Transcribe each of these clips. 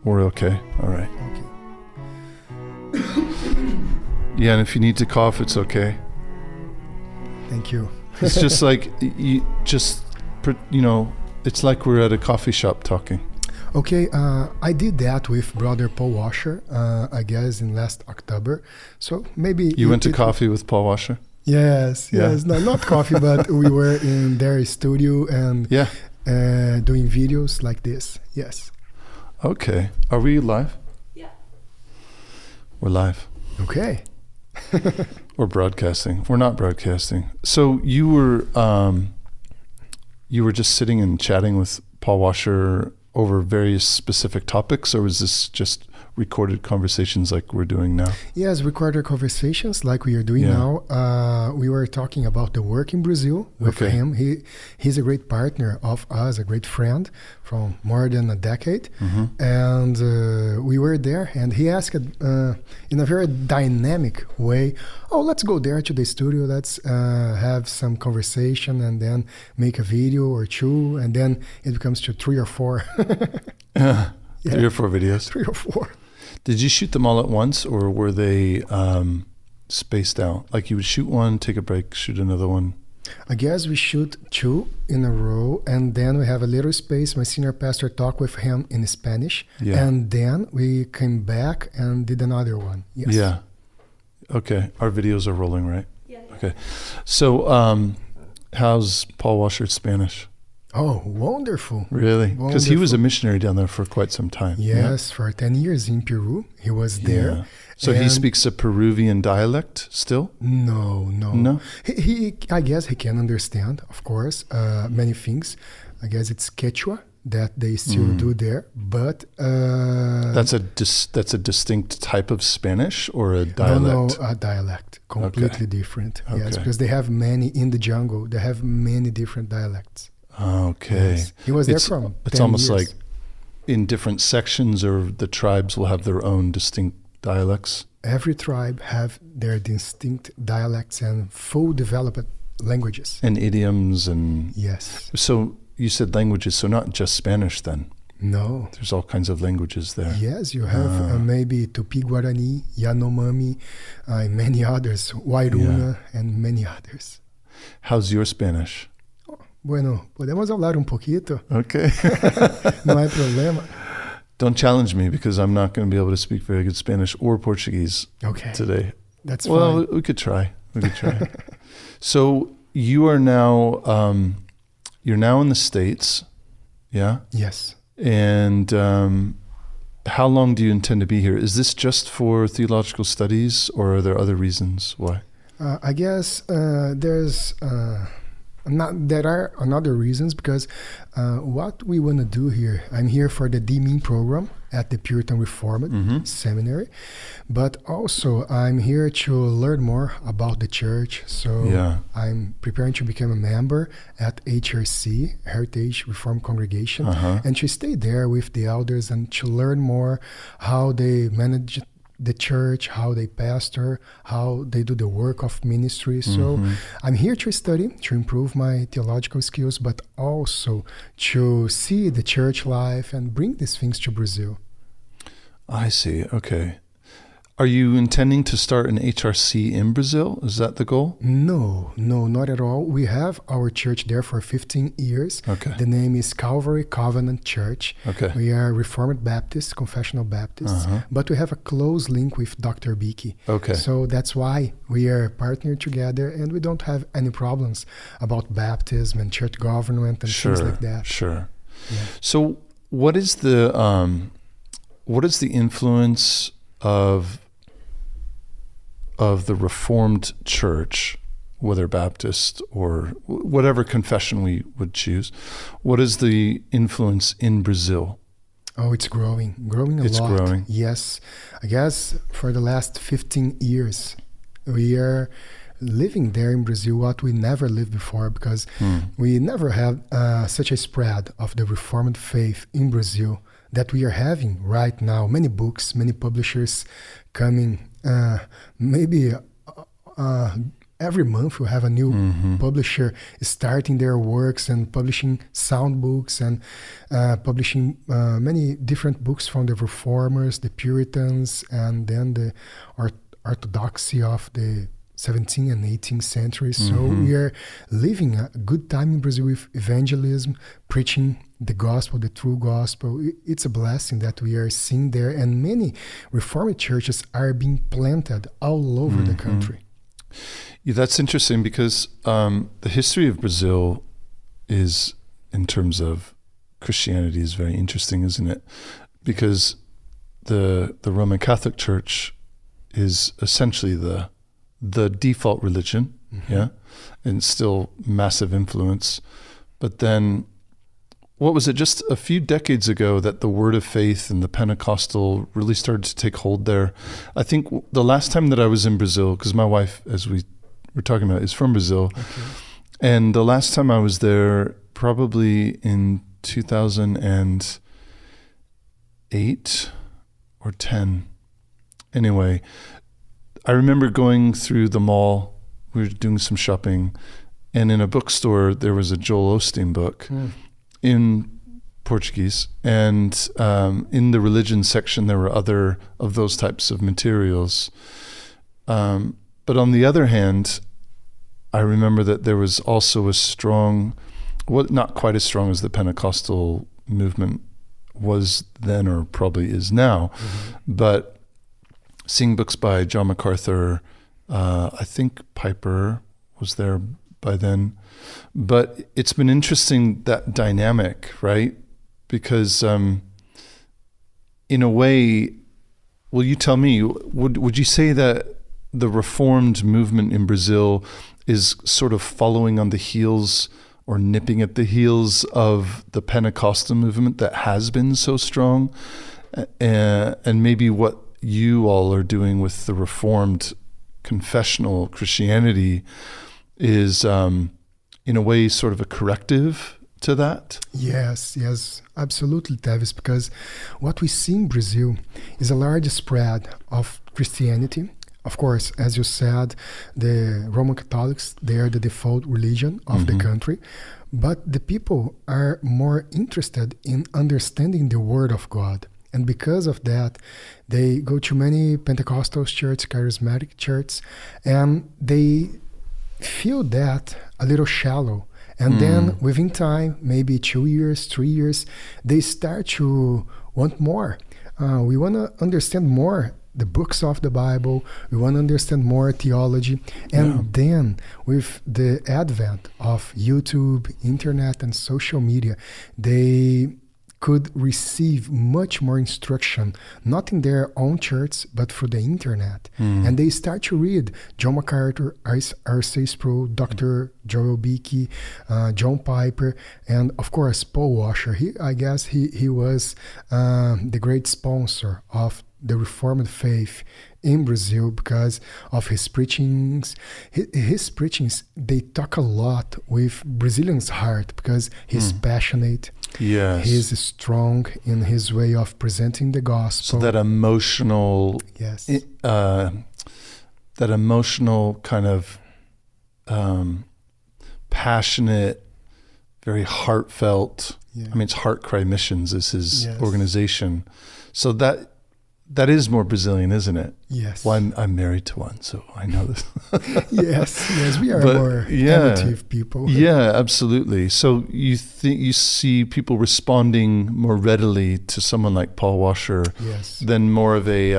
We're okay. All right. Okay. Yeah, and if you need to cough, it's okay. Thank you. It's just like it's like we're at a coffee shop talking. Okay, I did that with Brother Paul Washer, I guess in last October. So maybe You went to coffee with Paul Washer? Yes, Yeah. yes. No, not coffee, but we were in their studio and Yeah. doing videos like this. Yes. Okay. Are we live? Yeah. We're live. Okay. We're broadcasting. We're not broadcasting. So you were just sitting and chatting with Paul Washer over various specific topics, or was this just recorded conversations like we're doing now? Yes, recorded conversations like we are doing Yeah. now. We were talking about the work in Brazil with Okay. him. He's a great partner of us, a great friend from more than a decade. Mm-hmm. And we were there, and he asked in a very dynamic way, oh, let's go there to the studio, let's have some conversation and then make a video or two, and then it becomes to 3 or 4. Yeah. Yeah. 3 or 4 videos. 3 or 4. Did you shoot them all at once, or were they spaced out? Like you would shoot one, take a break, shoot another one? I guess we shoot 2 in a row, and then we have a little space. My senior pastor talked with him in Spanish, Yeah. and then we came back and did another one. Yes. Yeah. Okay. Our videos are rolling, right? Yeah. Okay. So how's Paul Washer's Spanish? Oh, wonderful. Really? Because he was a Wonderful. missionary down there for quite some time. Yes, for 10 years in Peru, he was Yeah. there. Yeah. So he And- speaks a Peruvian dialect still? No. No? He I guess he can understand, of course, many things. I guess it's Quechua that they still do there, but That's a distinct type of Spanish or a dialect? No, a dialect, completely different. Yes, Okay. because they have many in the jungle. They have many different dialects. Okay. Yes. He was there from It's 10 almost years. like in different sections, or the tribes will have their own distinct dialects. Every tribe have their distinct dialects and full developed languages. And idioms and... Yes. So you said languages, so not just Spanish then. No. There's all kinds of languages there. Yes, you have maybe Tupi-Guarani, Yanomami, many others, Wairuna, and many others. How's your Spanish? Bueno, podemos hablar un poquito. Okay. No hay problema. Don't challenge me, because I'm not going to be able to speak very good Spanish or Portuguese Okay. today. That's Well, fine. we could try. So you are now in the States, yeah? Yes. And how long do you intend to be here? Is this just for theological studies, or are there other reasons why? I guess there are another reasons, because what we want to do here, I'm here for the DMIN program at the Puritan Reformed Seminary, but also I'm here to learn more about the church. So Yeah. I'm preparing to become a member at HRC, Heritage Reformed Congregation, and to stay there with the elders and to learn more how they manage the church, how they pastor, how they do the work of ministry. So I'm here to study, to improve my theological skills, but also to see the church life and bring these things to Brazil. I see. Okay. Are you intending to start an HRC in Brazil? Is that the goal? No, not at all. We have our church there for 15 years. Okay. The name is Calvary Covenant Church. Okay. We are Reformed Baptists, Confessional Baptists, but we have a close link with Dr. Beeke. Okay. So that's why we are partnered together, and we don't have any problems about baptism and church government and things like that. Sure. Yeah. So what is the influence of the Reformed Church, whether Baptist or whatever confession we would choose? What is the influence in Brazil? Oh, it's growing a lot. It's growing. Yes. I guess for the last 15 years, we are living there in Brazil what we never lived before, because we never had such a spread of the Reformed faith in Brazil that we are having right now. Many books, many publishers coming, maybe every month we have a new publisher starting their works and publishing sound books and publishing many different books from the Reformers, the Puritans, and then the Orthodoxy of the 17th and 18th centuries. So we are living a good time in Brazil with evangelism, preaching the gospel, the true gospel. It's a blessing that we are seeing there, and many Reformed churches are being planted all over the country. Yeah, that's interesting because the history of Brazil is, in terms of Christianity, is very interesting, isn't it? Because the Roman Catholic Church is essentially the default religion, yeah, and still massive influence. But then, what was it, just a few decades ago that the word of faith and the Pentecostal really started to take hold there? I think the last time that I was in Brazil, because my wife, as we were talking about, is from Brazil, and the last time I was there, probably in 2008 or 10. Anyway, I remember going through the mall. We were doing some shopping, and in a bookstore there was a Joel Osteen book in Portuguese, and in the religion section there were other of those types of materials. But on the other hand, I remember that there was also a strong, not quite as strong as the Pentecostal movement was then, or probably is now, but seeing books by John MacArthur, I think Piper was there by then. But it's been interesting, that dynamic, right? Because in a way, well, you tell me, would you say that the Reformed movement in Brazil is sort of following on the heels or nipping at the heels of the Pentecostal movement that has been so strong? And maybe what you all are doing with the Reformed confessional Christianity is in a way sort of a corrective to that? Yes, absolutely, Tavis, because what we see in Brazil is a large spread of Christianity. Of course, as you said, the Roman Catholics, they are the default religion of the country, but the people are more interested in understanding the Word of God. And because of that, they go to many Pentecostal churches, charismatic churches, and they feel that a little shallow. And then within time, maybe 2 years, 3 years, they start to want more. We want to understand more the books of the Bible. We want to understand more theology. And then with the advent of YouTube, internet, and social media, they could receive much more instruction, not in their own church, but through the internet. And they start to read John MacArthur, R.C. Sproul, Dr. Joel Beeke, John Piper, and of course, Paul Washer. I guess he was the great sponsor of the Reformed faith in Brazil because of his preachings. His preachings, they talk a lot with Brazilians' heart because he's passionate. Yes. He's strong in his way of presenting the gospel. So that emotional, kind of passionate, very heartfelt. I mean, it's Heart Cry Missions is his organization. So that is more Brazilian, isn't it? Yes. Well, I'm married to one, so I know this. yes, we are more emotive people. Yeah, absolutely. So you see people responding more readily to someone like Paul Washer than more of a,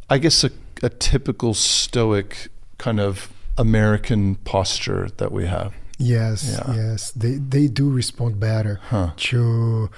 I guess, a typical stoic kind of American posture that we have. Yes. They do respond better to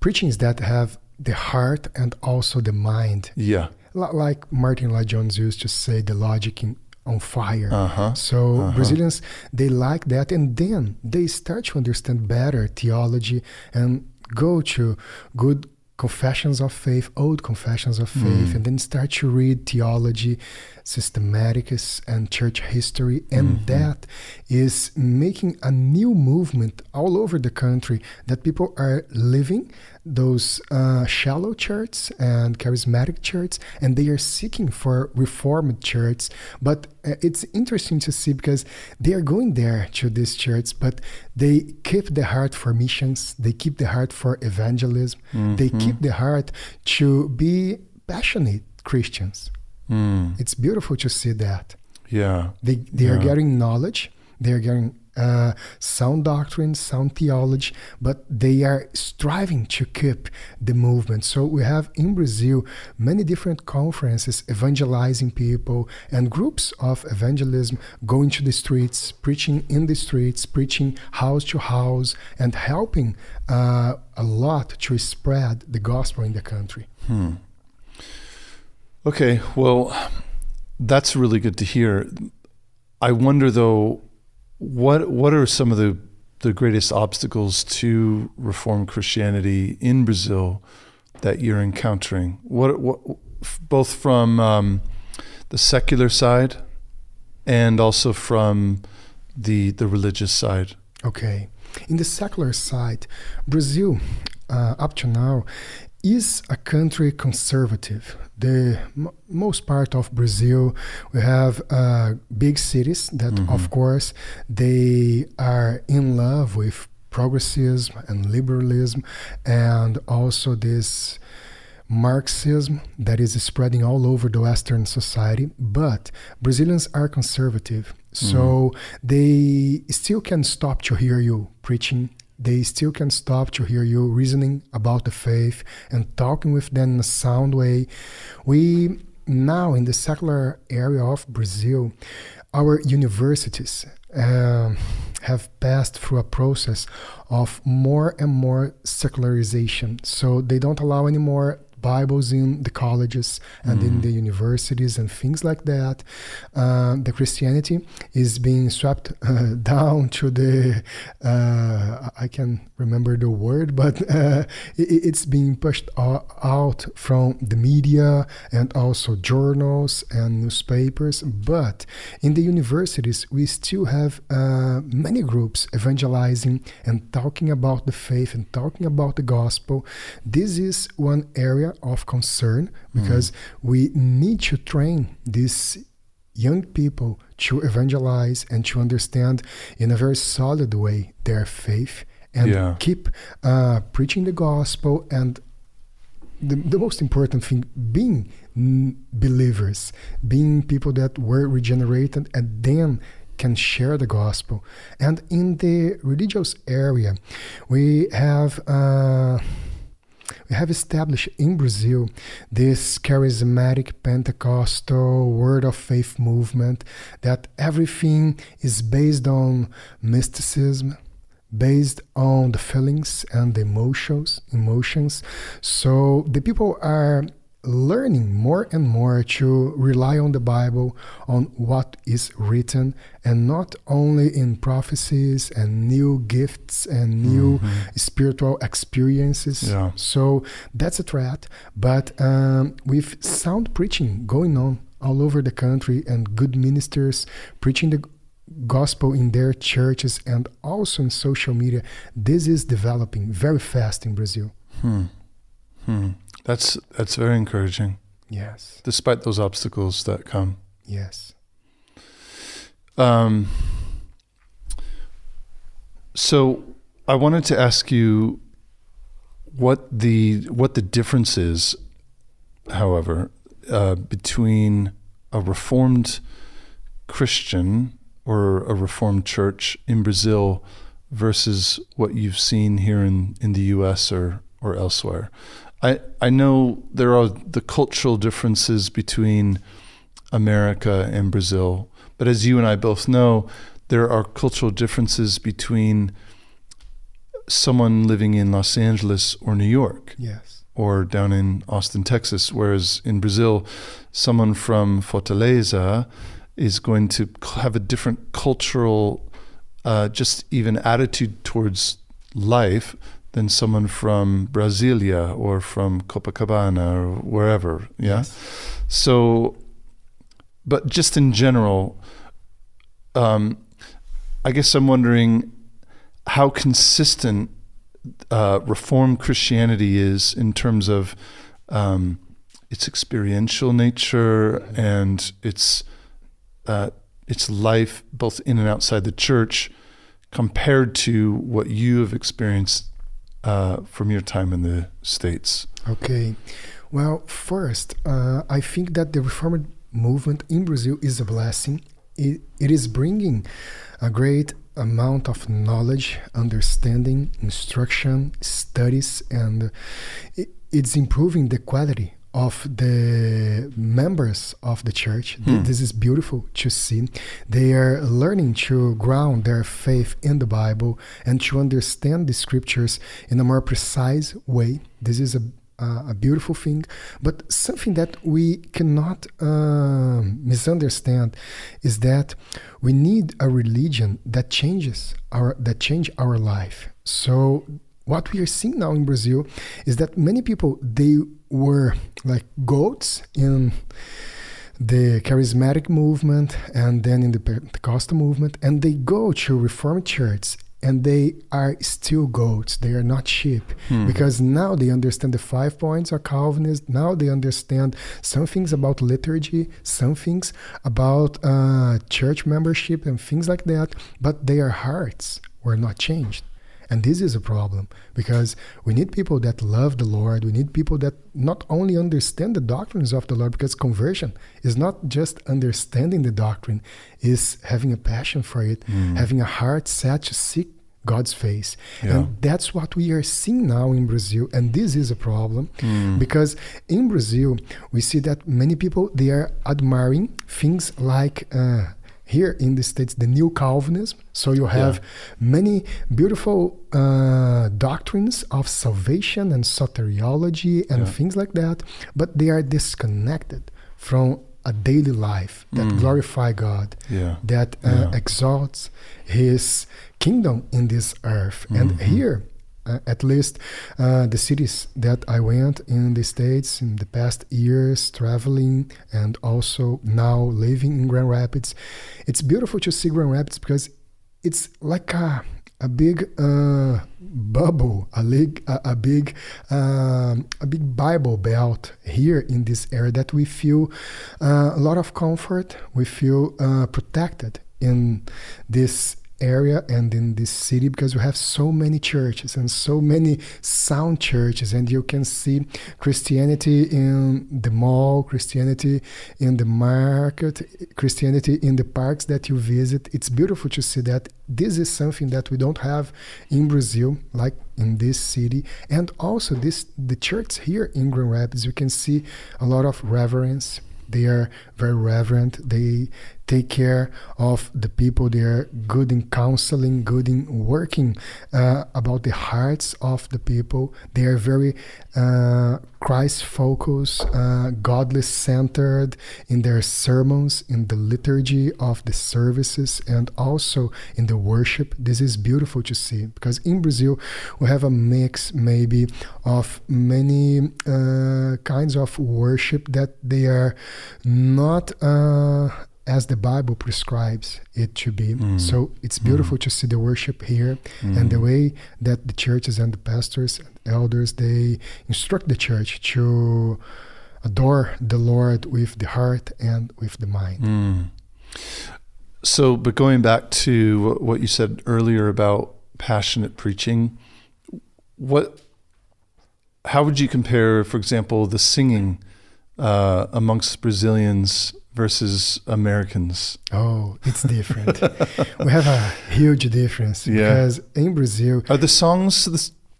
preachings that have the heart and also the mind. Yeah. Like Martin Lloyd Jones used to say, the logic on fire. So Brazilians, they like that. And then they start to understand better theology and go to good confessions of faith, old confessions of faith, and then start to read theology, systematics, and church history. And that is making a new movement all over the country that people are living those shallow churches and charismatic churches, and they are seeking for reformed churches. But it's interesting to see because they are going there to these churches, but they keep the heart for missions. They keep the heart for evangelism. They keep the heart to be passionate Christians. It's beautiful to see that. Yeah. They are getting knowledge. They are getting sound doctrine, sound theology, but they are striving to keep the movement. So we have in Brazil many different conferences evangelizing people and groups of evangelism going to the streets, preaching in the streets, preaching house to house, and helping a lot to spread the gospel in the country. Okay, well, that's really good to hear. I wonder, though, what are some of the greatest obstacles to Reformed Christianity in Brazil that you're encountering? What both from the secular side and also from the religious side? Okay. In the secular side, Brazil, up to now, is a country conservative. The most part of Brazil, we have big cities that, of course, they are in love with progressivism and liberalism, and also this Marxism that is spreading all over the Western society. But Brazilians are conservative, so they still can stop to hear you preaching. They still can stop to hear you reasoning about the faith and talking with them in a sound way. We now, in the secular area of Brazil, our universities have passed through a process of more and more secularization. So they don't allow any more Bibles in the colleges and in the universities and things like that. The Christianity is being swept down to the, I can't remember the word, but it's being pushed out from the media and also journals and newspapers. But in the universities, we still have many groups evangelizing and talking about the faith and talking about the gospel. This is one area of concern because we need to train these young people to evangelize and to understand in a very solid way their faith and keep preaching the gospel, and the most important thing, being believers, being people that were regenerated and then can share the gospel. And in the religious area, we have established in Brazil this charismatic Pentecostal word of faith movement, that everything is based on mysticism, based on the feelings and the emotions. So the people are learning more and more to rely on the Bible, on what is written, and not only in prophecies and new gifts and new spiritual experiences. Yeah. So that's a threat. But with sound preaching going on all over the country and good ministers preaching the gospel in their churches and also in social media, this is developing very fast in Brazil. That's very encouraging. Yes. Despite those obstacles that come. Yes. So I wanted to ask you what the difference is, however, between a Reformed Christian or a Reformed church in Brazil versus what you've seen here in the U.S. or elsewhere. I know there are the cultural differences between America and Brazil, but as you and I both know, there are cultural differences between someone living in Los Angeles or New York. Yes. Or down in Austin, Texas, whereas in Brazil, someone from Fortaleza is going to have a different cultural, just even attitude towards life than someone from Brasilia or from Copacabana or wherever, yeah? Yes. So, but just in general, I guess I'm wondering how consistent Reformed Christianity is in terms of its experiential nature and its its life both in and outside the church compared to what you have experienced from your time in the States? Okay. Well, first, I think that the Reformed movement in Brazil is a blessing. It is bringing a great amount of knowledge, understanding, instruction, studies, and it's improving the quality of the members of the church. This is beautiful to see. They are learning to ground their faith in the Bible and to understand the scriptures in a more precise way. This is a beautiful thing, but something that we cannot misunderstand is that we need a religion that change our life. So what we are seeing now in Brazil is that many people, they were like goats in the charismatic movement and then in the Pentecostal movement, and they go to Reformed church and they are still goats. They are not sheep, because now they understand the 5 points of Calvinism. Now they understand some things about liturgy, some things about church membership and things like that, but their hearts were not changed. And this is a problem, because we need people that love the Lord. We need people that not only understand the doctrines of the Lord, because conversion is not just understanding the doctrine, is having a passion for it, having a heart set to seek God's face. Yeah. And that's what we are seeing now in Brazil. And this is a problem, because in Brazil, we see that many people, they are admiring things like here in the States, the new Calvinism. So you have many beautiful doctrines of salvation and soteriology and things like that, but they are disconnected from a daily life that glorify God, that exalts His kingdom in this earth. And here, at least the cities that I went in the States in the past years, traveling and also now living in Grand Rapids, it's beautiful to see Grand Rapids because it's like a big bubble, a big Bible belt here in this area that we feel a lot of comfort. We feel protected in this area and in this city because we have so many churches and so many sound churches, and you can see Christianity in the mall, Christianity in the market, Christianity in the parks that you visit. It's beautiful to see that. This is something that we don't have in Brazil, like in this city. And also the church here in Grand Rapids, you can see a lot of reverence. They are very reverent. They take care of the people. They are good in counseling, good in working about the hearts of the people. They are very Christ-focused, godly-centered in their sermons, in the liturgy of the services, and also in the worship. This is beautiful to see, because in Brazil, we have a mix maybe of many kinds of worship that they are not as the Bible prescribes it to be. So it's beautiful to see the worship here and the way that the churches and the pastors and elders, they instruct the church to adore the Lord with the heart and with the mind. So, but going back to what you said earlier about passionate preaching, how would you compare, for example, the singing amongst Brazilians versus Americans? Oh, it's different. We have a huge difference because in Brazil... Are the songs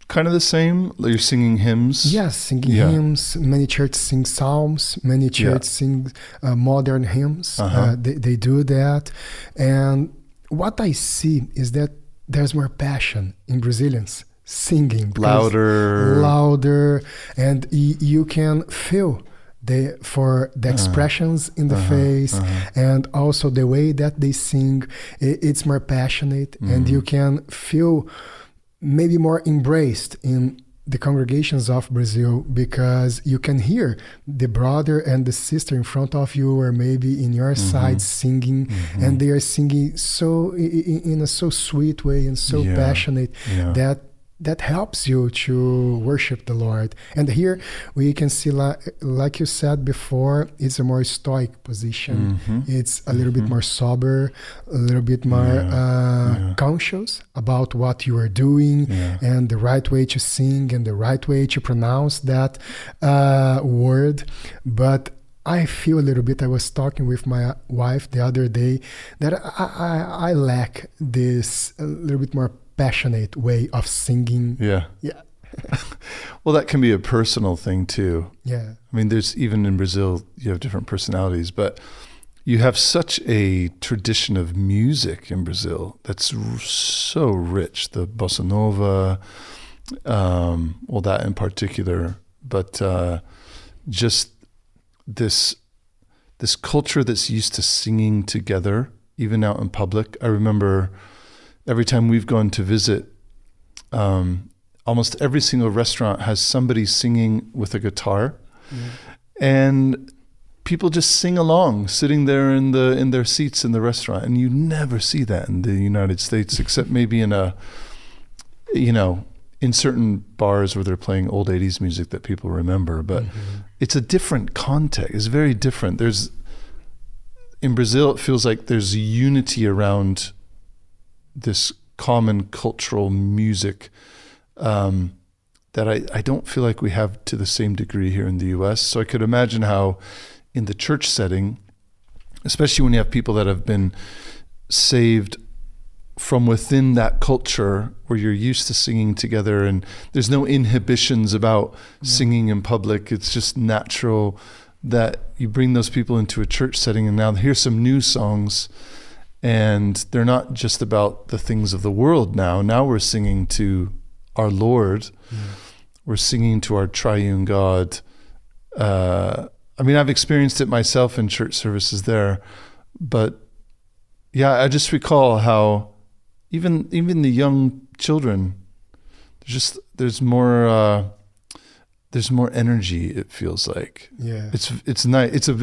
kind of the same? You're singing hymns? Yes, singing hymns. Many churches sing psalms. Many churches sing modern hymns. They do that. And what I see is that there's more passion in Brazilians singing. Louder. And you can feel the expressions in the face, and also the way that they sing, it's more passionate, and you can feel maybe more embraced in the congregations of Brazil, because you can hear the brother and the sister in front of you or maybe in your side singing, and they are singing so in a so sweet way and so passionate that that helps you to worship the Lord. And here we can see, like you said before, it's a more stoic position. It's a little bit more sober, a little bit more conscious about what you are doing and the right way to sing and the right way to pronounce that word. But I feel a little bit, I was talking with my wife the other day, that I lack this a little bit more passionate way of singing. Yeah. Well, that can be a personal thing too. Yeah. I mean, there's, even in Brazil, you have different personalities, but you have such a tradition of music in Brazil that's so rich. The bossa nova, well, that in particular, but just this culture that's used to singing together, even out in public. I remember every time we've gone to visit, almost every single restaurant has somebody singing with a guitar, and people just sing along, sitting there in their seats in the restaurant. And you never see that in the United States, except maybe in in certain bars where they're playing old 80s music that people remember. But it's a different context. It's very different. In Brazil, it feels like there's unity around this common cultural music that I don't feel like we have to the same degree here in the US. So I could imagine how in the church setting, especially when you have people that have been saved from within that culture where you're used to singing together and there's no inhibitions about singing in public. It's just natural that you bring those people into a church setting, and now here's some new songs, and they're not just about the things of the world now. Now we're singing to our Lord. We're singing to our triune God. I mean, I've experienced it myself in church services there, but yeah, I just recall how even the young children, there's more energy. It feels like it's nice. It's a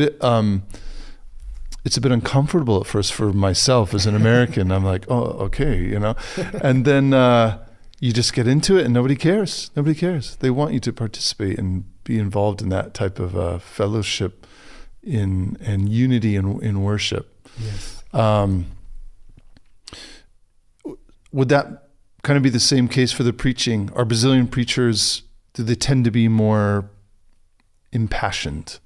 bit uncomfortable at first for myself as an American. I'm like, oh, okay, and then you just get into it and nobody cares. Nobody cares. They want you to participate and be involved in that type of fellowship and unity in worship. Yes. Would that kind of be the same case for the preaching? Are Brazilian preachers, do they tend to be more impassioned?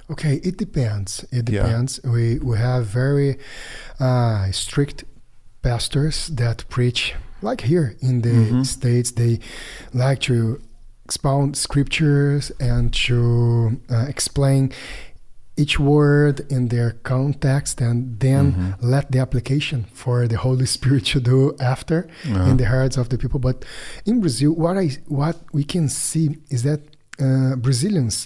Okay, it depends. It depends. Yeah. We have very strict pastors that preach, like here in the States. They like to expound scriptures and to explain each word in their context, and then let the application for the Holy Spirit to do after in the hearts of the people. But in Brazil, what we can see is that Brazilians,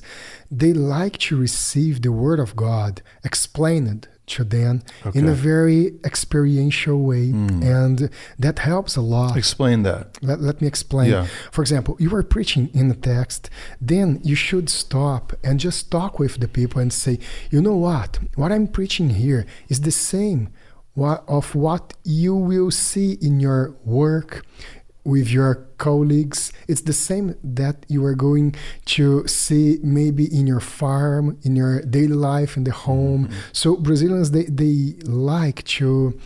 they like to receive the Word of God explained to them in a very experiential way, and that helps a lot. Explain that. Let me explain. Yeah. For example, you are preaching in a text, then you should stop and just talk with the people and say, you know what I'm preaching here is the same of what you will see in your work, with your colleagues. It's the same that you are going to see maybe in your farm, in your daily life, in the home. So Brazilians, they like to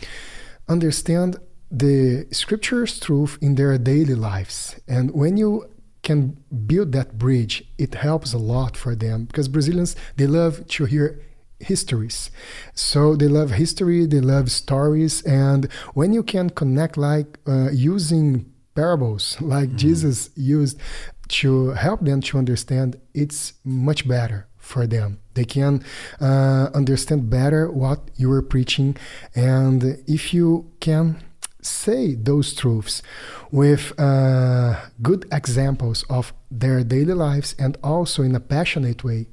understand the scripture's truth in their daily lives. And when you can build that bridge, it helps a lot for them, because Brazilians, they love to hear histories. So they love history, they love stories. And when you can connect using parables like Jesus used to help them to understand, it's much better for them. They can understand better what you are preaching. And if you can say those truths with good examples of their daily lives and also in a passionate way,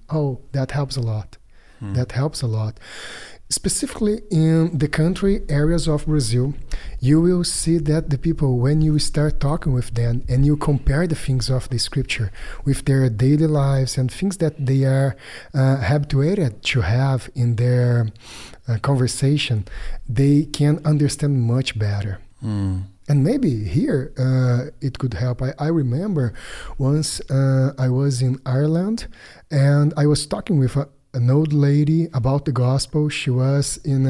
that helps a lot. That helps a lot. Specifically in the country areas of Brazil, you will see that the people, when you start talking with them and you compare the things of the scripture with their daily lives and things that they are habituated to have in their conversation, they can understand much better. And maybe here it could help. I remember once I was in Ireland and I was talking with an old lady about the gospel. She was in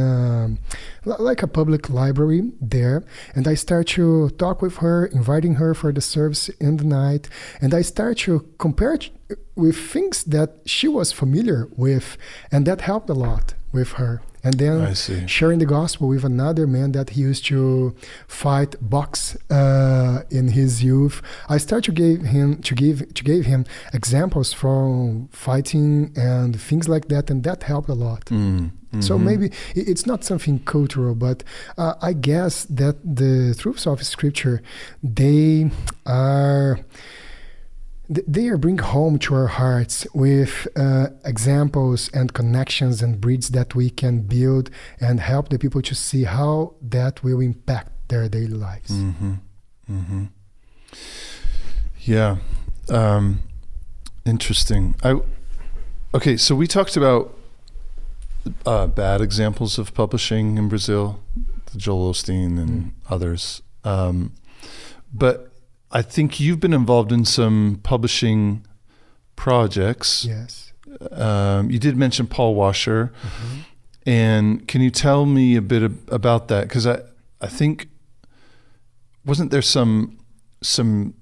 like a public library there. And I started to talk with her, inviting her for the service in the night. And I started to compare it with things that she was familiar with. And that helped a lot with her. And then sharing the gospel with another man that he used to fight box in his youth. I started to give him examples from fighting and things like that, and that helped a lot. Mm-hmm. So maybe it's not something cultural, but I guess that the truths of Scripture, they are bring home to our hearts with examples and connections and bridges that we can build and help the people to see how that will impact their daily lives. Mm-hmm. Mm-hmm. Yeah. Interesting. Okay, so we talked about bad examples of publishing in Brazil, the Joel Osteen and others. But I think you've been involved in some publishing projects. Yes. You did mention Paul Washer. Mm-hmm. And can you tell me a bit about that? Because I think, wasn't there some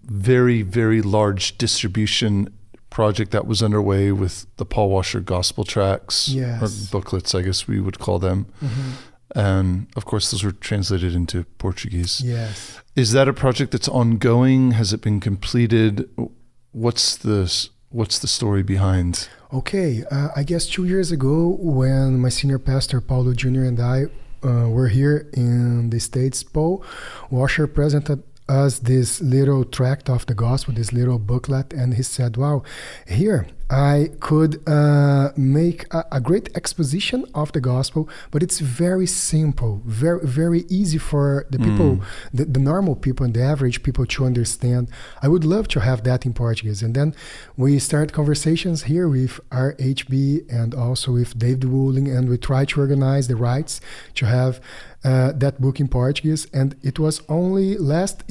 very, very large distribution project that was underway with the Paul Washer gospel tracts? Yes. Or booklets, I guess we would call them. Mm-hmm. And of course, those were translated into Portuguese. Yes. Is that a project that's ongoing? Has it been completed? What's the story behind? Okay, I guess 2 years ago, when my senior pastor Paulo Jr. and I were here in the States, Paul Washer presented us this little tract of the gospel, this little booklet, and he said, "Wow, here I could make a great exposition of the gospel, but it's very simple, very, very easy for the people, the normal people and the average people to understand. I would love to have that in Portuguese." And then we started conversations here with RHB and also with Tavis Bohlinger, and we tried to organize the rights to have that book in Portuguese. And it was only last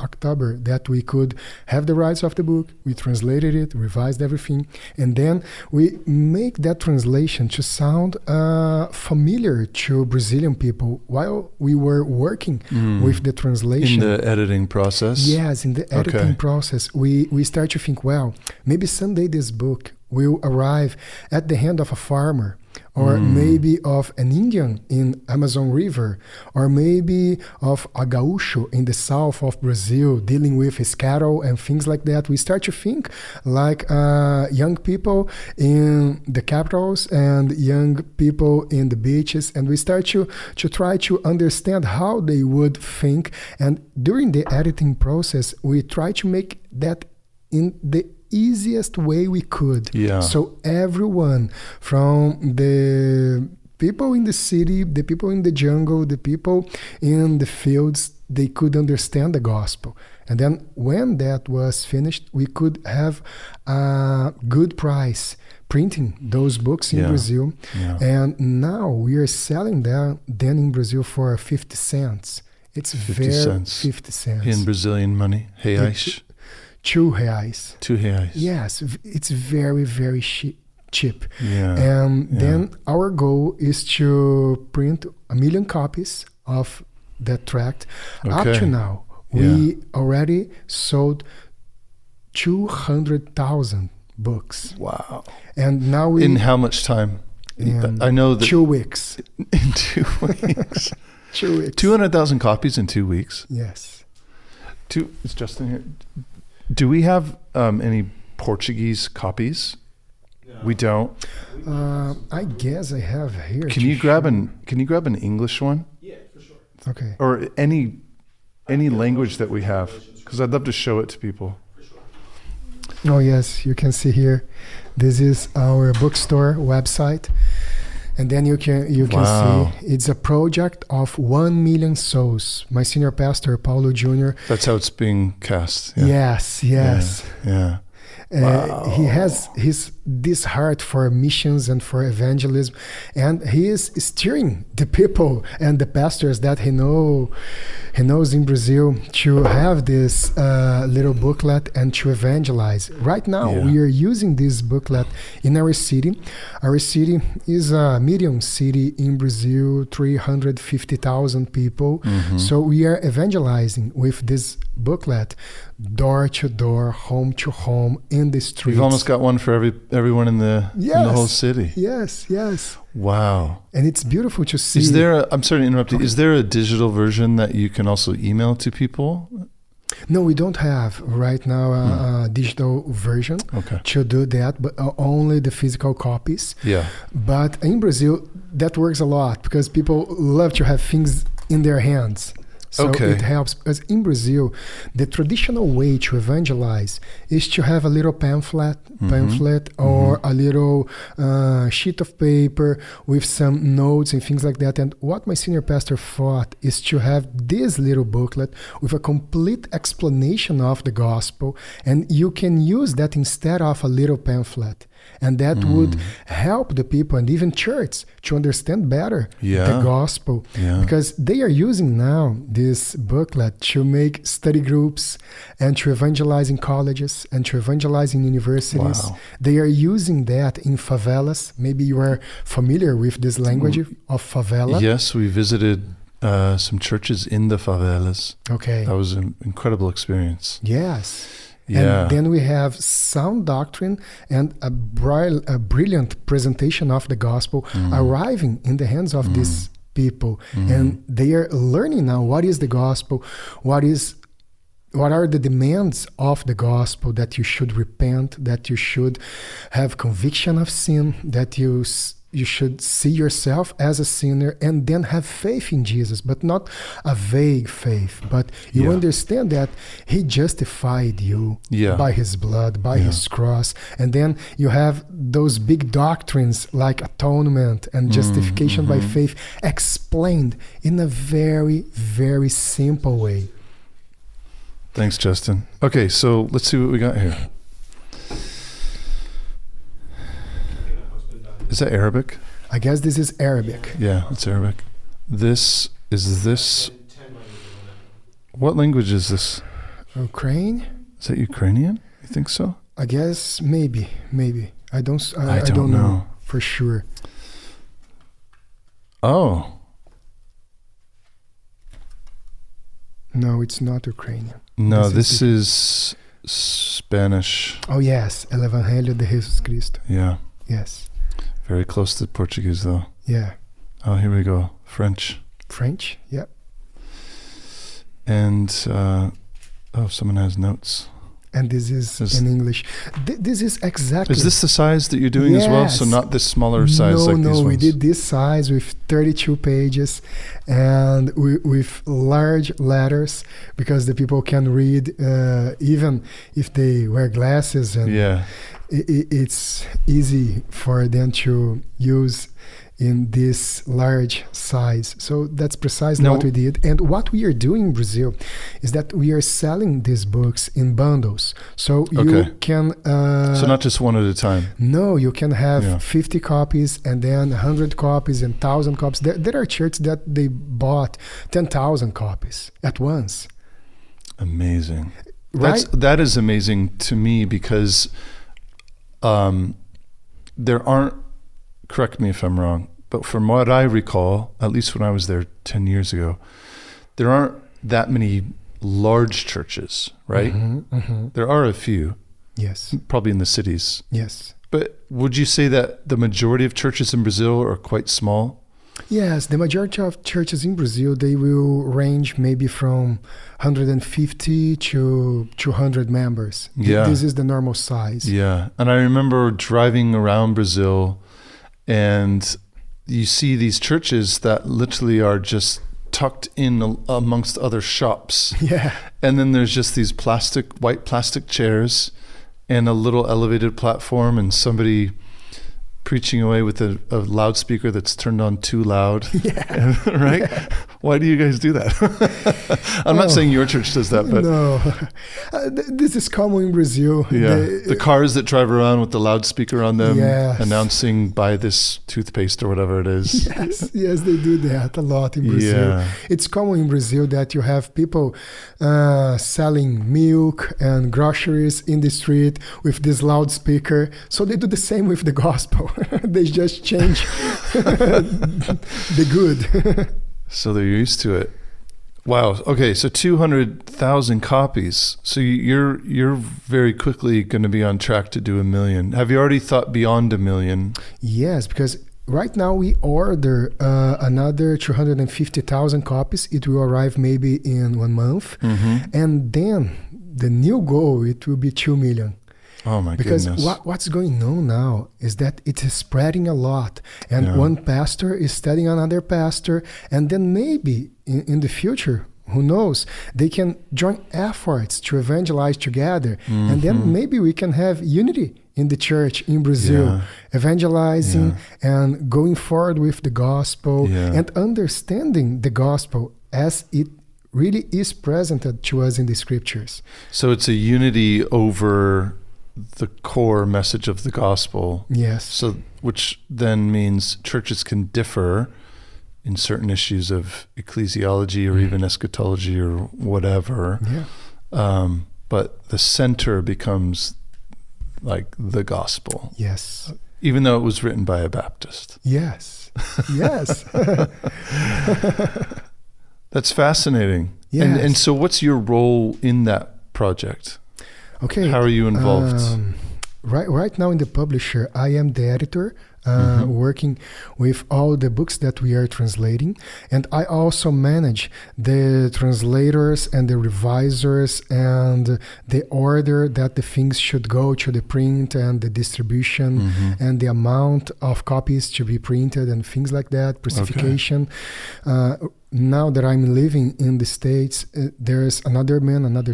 October, that we could have the rights of the book. We translated it, revised everything, and then we make that translation to sound familiar to Brazilian people while we were working with the translation. In the editing process? Yes, in the editing process. We start to think, well, maybe someday this book will arrive at the hand of a farmer, or maybe of an Indian in Amazon River, or maybe of a gaúcho in the south of Brazil dealing with his cattle and things like that. We start to think like young people in the capitals and young people in the beaches, and we start to try to understand how they would think. And during the editing process, we try to make that in the easiest way we could. Yeah. So everyone, from the people in the city, the people in the jungle, the people in the fields, they could understand the gospel. And then when that was finished, we could have a good price printing those books in Brazil. Yeah. And now we are selling them then in Brazil for 50 cents. It's 50 cents. 50 cents. In Brazilian money? Reais? 2 reais. 2 reais. Yes, it's very, very cheap. Yeah. And then our goal is to print 1 million copies of that tract. Okay. Up to now, we already sold 200,000 books. Wow. And now in how much time? I know that 2 weeks. In 2 weeks. 2 weeks. 200,000 copies in 2 weeks. Yes. Is Justin here? Do we have any Portuguese copies? No. We don't. I guess I have here. Can you grab an English one? Yeah, for sure. Okay. Or any language that we have, because I'd love to show it to people. For sure. Oh yes, you can see here. This is our bookstore website. And then you can see it's a project of 1 million souls. My senior pastor, Paulo Jr. That's how it's being cast. Yeah. Yes. Yeah. He has this heart for missions and for evangelism, and he is steering the people and the pastors that he knows in Brazil to have this little booklet and to evangelize. Right now, we are using this booklet in our city. Our city is a medium city in Brazil, 350,000 people. So we are evangelizing with this booklet, door to door, home to home, in the streets. You've almost got one for everyone in the whole city. Yes. Wow. And it's beautiful to see. I'm sorry to interrupt you. Is there a digital version that you can also email to people? No, we don't have right now a digital version to do that, but only the physical copies. Yeah. But in Brazil, that works a lot because people love to have things in their hands. So it helps, because in Brazil, the traditional way to evangelize is to have a little pamphlet or a little sheet of paper with some notes and things like that. And what my senior pastor thought is to have this little booklet with a complete explanation of the gospel, and you can use that instead of a little pamphlet. And that would help the people and even church to understand better the gospel. Because they are using now this booklet to make study groups and to evangelize in colleges and to evangelize in universities. Wow. They are using that in favelas. Maybe you are familiar with this language of favela. Yes, we visited some churches in the favelas. Okay. That was an incredible experience. Yes. Yeah. And then we have sound doctrine and a brilliant presentation of the gospel arriving in the hands of these people. And they are learning now what is the gospel, what are the demands of the gospel, that you should repent, that you should have conviction of sin, that you should see yourself as a sinner and then have faith in Jesus, but not a vague faith. But you understand that he justified you by his blood, by his cross. And then you have those big doctrines like atonement and justification by faith explained in a very, very simple way. Thanks, Justin. Okay, so let's see what we got here. Is that Arabic? I guess this is Arabic. Yeah, it's Arabic. Is this? What language is this? Ukraine? Is that Ukrainian? You think so? I guess maybe. I don't know for sure. Oh. No, it's not Ukrainian. No, this is Spanish. Oh yes, El Evangelio de Jesus Cristo. Yeah. Yes. Very close to Portuguese, though. Yeah. Oh, here we go. French. Yeah. And, someone has notes. And this is in English. This is exactly... Is this the size that you're doing as well? So not this smaller size like these ones? No, we did this size with 32 pages and with large letters because the people can read even if they wear glasses. And it's easy for them to use in this large size. So that's precisely what we did. And what we are doing in Brazil is that we are selling these books in bundles. So you can... so not just one at a time. No, you can have 50 copies and then 100 copies and 1,000 copies. There are churches that they bought 10,000 copies at once. Amazing. Right? That is amazing to me because there aren't, correct me if I'm wrong, but from what I recall, at least when I was there 10 years ago, there aren't that many large churches, right? There are a few. Yes. Probably in the cities. Yes. But would you say that the majority of churches in Brazil are quite small? Yes, the majority of churches in Brazil, they will range maybe from 150 to 200 members. Yeah. This is the normal size. Yeah. And I remember driving around Brazil and you see these churches that literally are just tucked in amongst other shops. Yeah. And then there's just these white plastic chairs and a little elevated platform and somebody preaching away with a loudspeaker that's turned on too loud. Yeah. Right? Yeah. Why do you guys do that? I'm not saying your church does that, but no, this is common in Brazil. yeah, the cars that drive around with the loudspeaker on them, Yes. announcing buy this toothpaste or whatever it is. Yes, they do that a lot in Brazil. Yeah. It's common in Brazil that you have people selling milk and groceries in the street with this loudspeaker. So they do the same with the gospel. They just change the good. So they're used to it. Wow. Okay, so 200,000 copies. So you're very quickly going to be on track to do 1 million. Have you already thought beyond 1 million? Yes, because right now we order another 250,000 copies. It will arrive maybe in 1 month. Mm-hmm. And then the new goal, it will be 2 million. Oh my Because goodness. what's going on now is that it is spreading a lot. And Yeah. one pastor is studying another pastor. And then maybe in the future, who knows, they can join efforts to evangelize together. Mm-hmm. And then maybe we can have unity in the church in Brazil, Yeah. evangelizing and going forward with the gospel Yeah. and understanding the gospel as it really is presented to us in the scriptures. So it's a unity over the core message of the gospel. Yes. So, which then means churches can differ in certain issues of ecclesiology or even eschatology or whatever. Yeah. But the center becomes like the gospel, Yes. even though it was written by a Baptist. Yes. Yes. That's fascinating. Yes. And so what's your role in that project? Okay. How are you involved? Right now in the publisher, I am the editor, working with all the books that we are translating. And I also manage the translators and the revisers and the order that the things should go to the print and the distribution and the amount of copies to be printed and things like that, precification. Now that I'm living in the States, there's another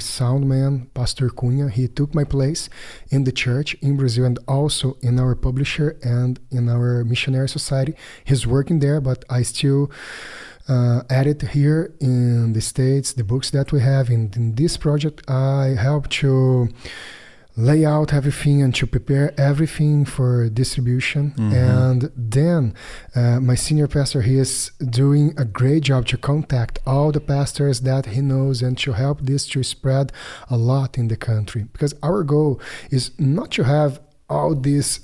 sound man, Pastor Cunha. He took my place in the church in Brazil and also in our publisher and in our missionary society. He's working there, but I still edit here in the States the books that we have. In this project, I help to lay out everything and to prepare everything for distribution. And then my senior pastor, he is doing a great job to contact all the pastors that he knows and to help this to spread a lot in the country. Because our goal is not to have all this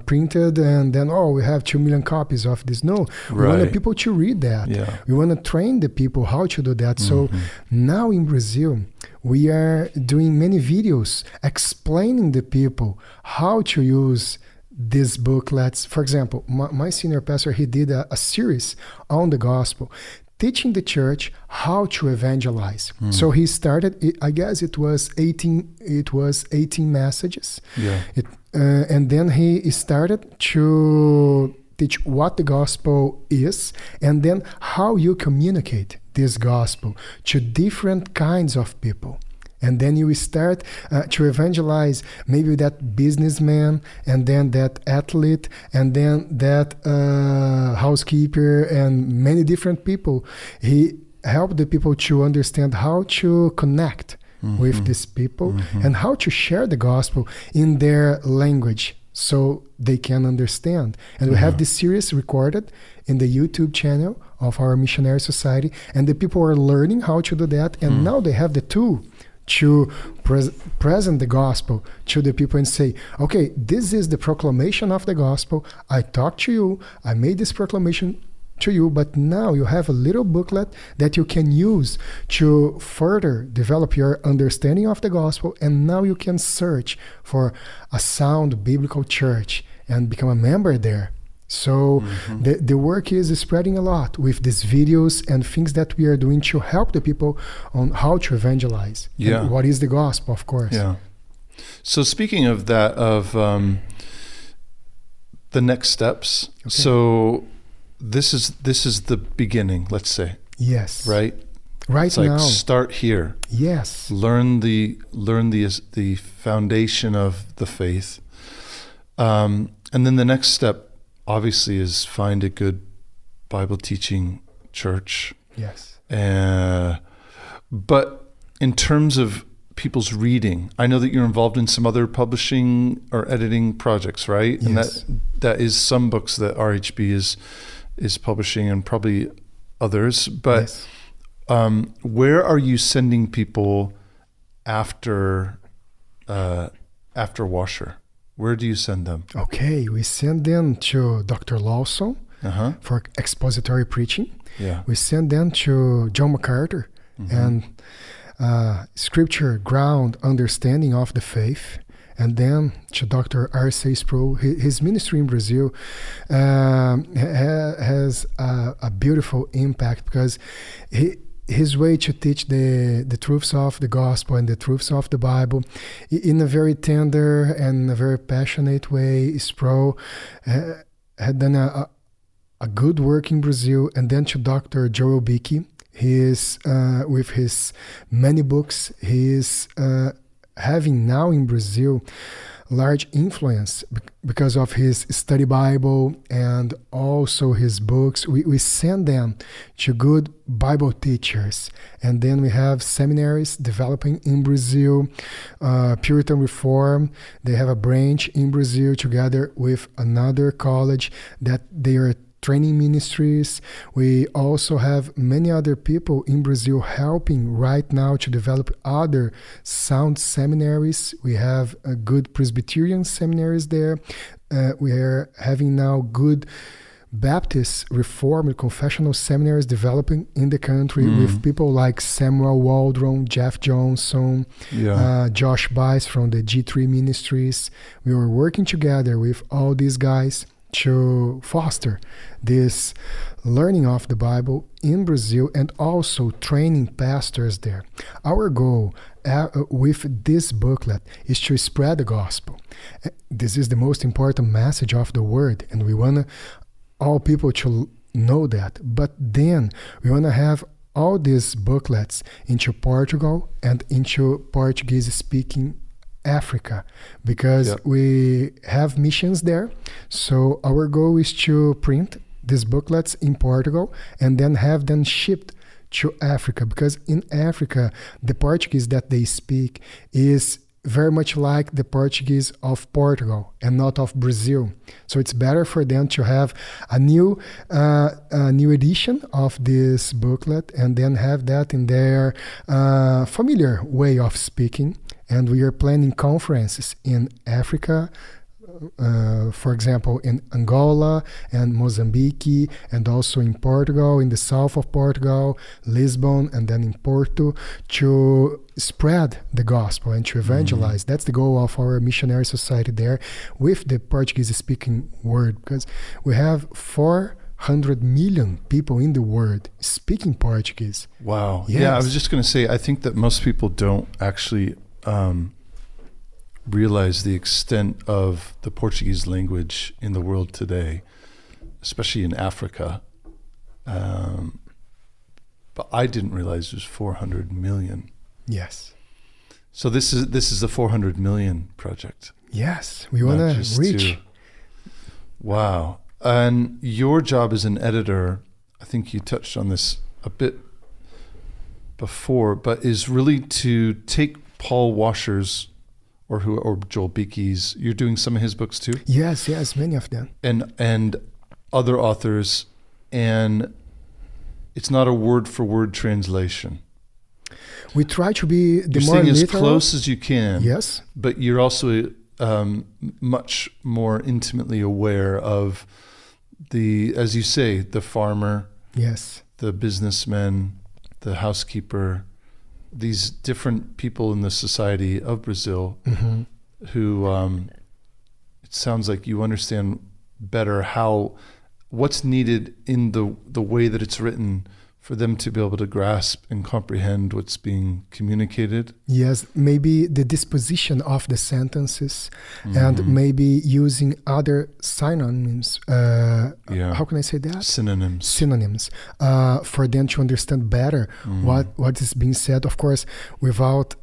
printed and then, we have 2 million copies of this. No, we want the people to read that. Yeah. We want to train the people how to do that. So now in Brazil, we are doing many videos explaining the people how to use these booklets. For example, my senior pastor, he did a series on the gospel, teaching the church how to evangelize. So he started, I guess it was 18 messages. Yeah. And then he started to teach what the gospel is and then how you communicate this gospel to different kinds of people. And then you start to evangelize maybe that businessman and then that athlete and then that housekeeper and many different people. He helped the people to understand how to connect with these people and how to share the gospel in their language so they can understand. And we have this series recorded in the YouTube channel of our missionary society, and the people are learning how to do that. And now they have the tool to present the gospel to the people and say, okay, this is the proclamation of the gospel. I talked to you, I made this proclamation to you, but now you have a little booklet that you can use to further develop your understanding of the gospel, and now you can search for a sound biblical church and become a member there. So the work is spreading a lot with these videos and things that we are doing to help the people on how to evangelize. Yeah. And what is the gospel, of course. Yeah. So speaking of that, of the next steps. Okay. So this is the beginning, let's say. Yes. Right? Right it's like now. Start here. Yes. Learn the foundation of the faith. And then the next step, obviously, is find a good Bible teaching church. Yes. But in terms of people's reading, I know that you're involved in some other publishing or editing projects, right? Yes. And that is some books that RHB is publishing and probably others. But where are you sending people after Washer? Where do you send them? Okay, we send them to Dr. Lawson for expository preaching. Yeah. We send them to John MacArthur and scripture ground understanding of the faith. And then to Dr. R.C. Sproul. His ministry in Brazil has a beautiful impact because his way to teach the truths of the gospel and the truths of the Bible in a very tender and a very passionate way. Sproul had done a good work in Brazil. And then to Dr. Joel Beeke, with his many books, he is having now in Brazil large influence because of his study Bible and also his books. We send them to good Bible teachers. And then we have seminaries developing in Brazil, Puritan Reform. They have a branch in Brazil together with another college that they are training ministries. We also have many other people in Brazil helping right now to develop other sound seminaries. We have a good Presbyterian seminaries there. We are having now good Baptist Reformed confessional seminaries developing in the country with people like Samuel Waldron, Jeff Johnson, Josh Bice from the G3 Ministries. We were working together with all these guys to foster this learning of the Bible in Brazil and also training pastors there. Our goal with this booklet is to spread the gospel. This is the most important message of the word, and we want all people to know that. But then we want to have all these booklets into Portugal and into Portuguese-speaking Africa, because we have missions there. So our goal is to print these booklets in Portugal and then have them shipped to Africa, because in Africa, the Portuguese that they speak is very much like the Portuguese of Portugal and not of Brazil. So it's better for them to have a new edition of this booklet and then have that in their familiar way of speaking. And we are planning conferences in Africa, for example, in Angola and Mozambique, and also in Portugal, in the south of Portugal, Lisbon, and then in Porto, to spread the gospel and to evangelize. That's the goal of our missionary society there with the Portuguese-speaking world, because we have 400 million people in the world speaking Portuguese. Wow. Yes. Yeah, I was just going to say, I think that most people don't actually realize the extent of the Portuguese language in the world today, especially in Africa. But I didn't realize it was 400 million. Yes. So this is the 400 million project. Yes, we want to reach. Wow. And your job as an editor, I think you touched on this a bit before, but is really to take Paul Washer's or Joel Beeke's, you're doing some of his books too? Yes, many of them. And other authors, and it's not a word-for-word translation. We try to be the you're more saying literal. As close as you can. Yes. But you're also much more intimately aware of as you say, the farmer, yes, the businessman, the housekeeper, these different people in the society of Brazil who it sounds like you understand better what's needed in the way that it's written for them to be able to grasp and comprehend what's being communicated. Yes, maybe the disposition of the sentences and maybe using other synonyms. How can I say that? Synonyms for them to understand better what is being said. Of course, without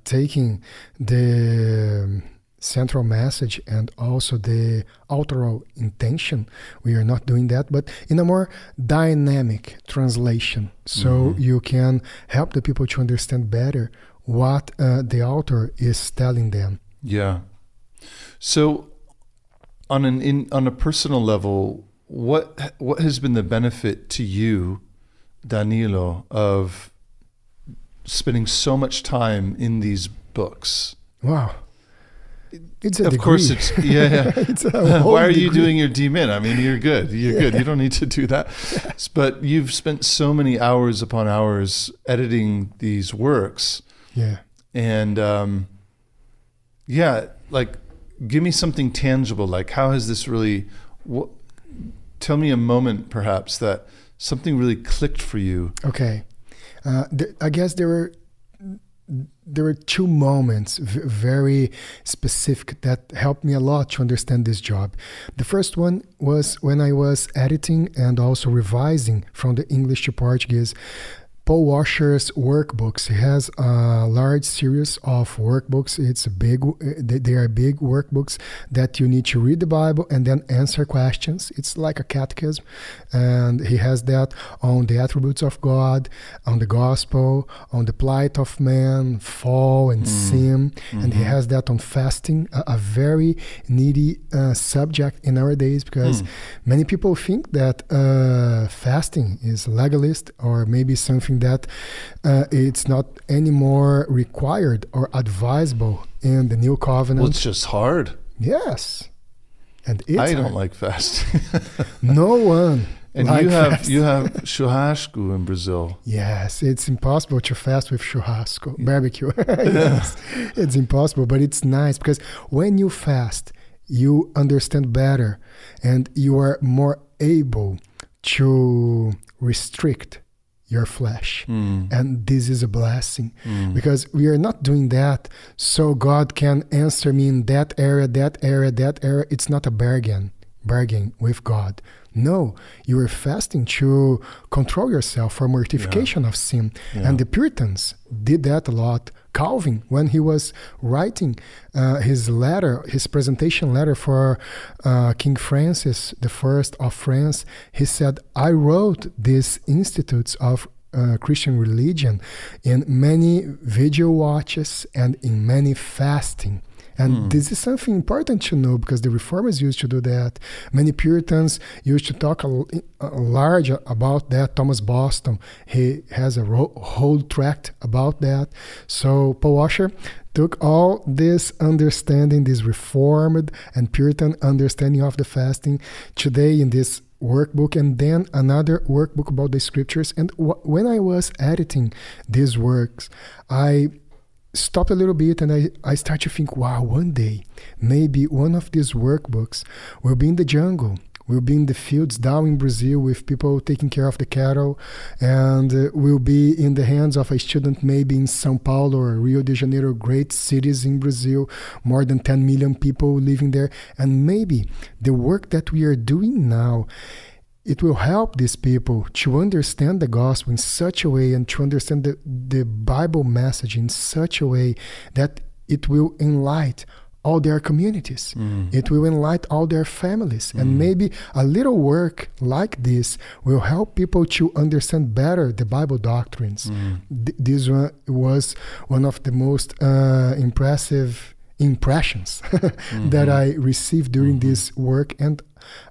taking the central message and also the authorial intention. We are not doing that, but in a more dynamic translation. So you can help the people to understand better what the author is telling them. Yeah. So on a personal level, what has been the benefit to you, Danilo, of spending so much time in these books? Wow. It's a Of degree. course it's yeah. It's a whole Why are you degree. doing your DMin? I mean, you're good. You're good. You don't need to do that. But you've spent so many hours upon hours editing these works. Yeah. And like, give me something tangible. Like, how has this really? Tell me a moment, perhaps, that something really clicked for you. Okay. I guess there were two moments, very specific, that helped me a lot to understand this job. The first one was when I was editing and also revising from the English to Portuguese Paul Washer's workbooks. He has a large series of workbooks. They are big workbooks that you need to read the Bible and then answer questions. It's like a catechism. And he has that on the attributes of God, on the gospel, on the plight of man, fall and sin. And he has that on fasting, a very needy subject in our days, because many people think that fasting is legalist, or maybe something that it's not anymore required or advisable in the new covenant. Well, it's just hard. Yes. And it's I don't hard. like fasting. No one. And like you have fast. churrasco in Brazil. Yes, it's impossible to fast with churrasco, barbecue. Yes, it's impossible, but it's nice because when you fast, you understand better and you are more able to restrict your flesh. And this is a blessing because we are not doing that so God can answer me in that area. It's not a bargain with God. No, you are fasting to control yourself for mortification of sin. And the Puritans did that a lot. Calvin, when he was writing his presentation letter for King Francis I of France, he said, I wrote these institutes of Christian religion in many vigil watches and in many fasting. And this is something important to know because the Reformers used to do that. Many Puritans used to talk large about that. Thomas Boston, he has a whole tract about that. So Paul Washer took all this understanding, this Reformed and Puritan understanding of the fasting today in this workbook, and then another workbook about the scriptures. And when I was editing these works, I stopped a little bit and I start to think, wow, one day maybe one of these workbooks will be in the jungle, will be in the fields down in Brazil with people taking care of the cattle, and will be in the hands of a student maybe in São Paulo or Rio de Janeiro, great cities in Brazil, more than 10 million people living there. And maybe the work that we are doing now, it will help these people to understand the gospel in such a way and to understand the Bible message in such a way that it will enlighten all their communities. It will enlighten all their families. And maybe a little work like this will help people to understand better the Bible doctrines. This one was one of the most impressive impressions that I received during this work. And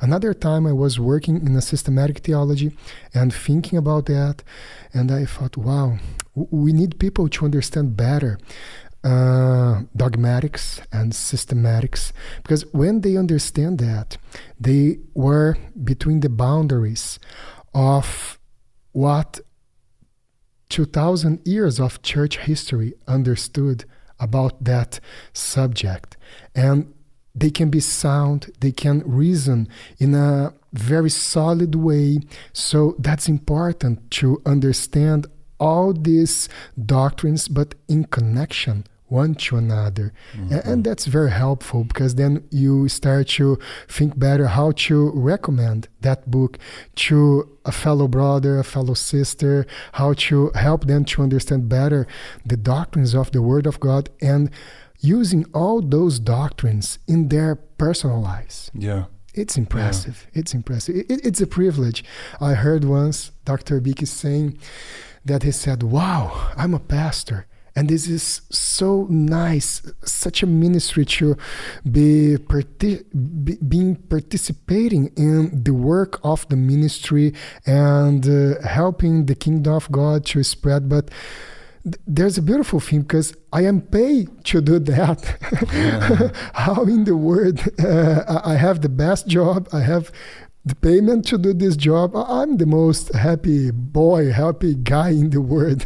another time I was working in a systematic theology and thinking about that, and I thought, wow, we need people to understand better dogmatics and systematics, because when they understand that, they were between the boundaries of what 2,000 years of church history understood about that subject. And they can be sound, they can reason in a very solid way. So that's important to understand all these doctrines, but in connection one to another. And that's very helpful, because then you start to think better how to recommend that book to a fellow brother, a fellow sister, how to help them to understand better the doctrines of the Word of God, and using all those doctrines in their personal lives. Yeah. It's impressive. It's impressive. It's a privilege. I heard once Dr. Beeke saying that he said, wow, I'm a pastor, and this is so nice, such a ministry to be participating in the work of the ministry and helping the kingdom of God to spread. But there's a beautiful thing, because I am paid to do that. How in the world I have the best job, I have the payment to do this job. I'm the most happy boy, happy guy in the world.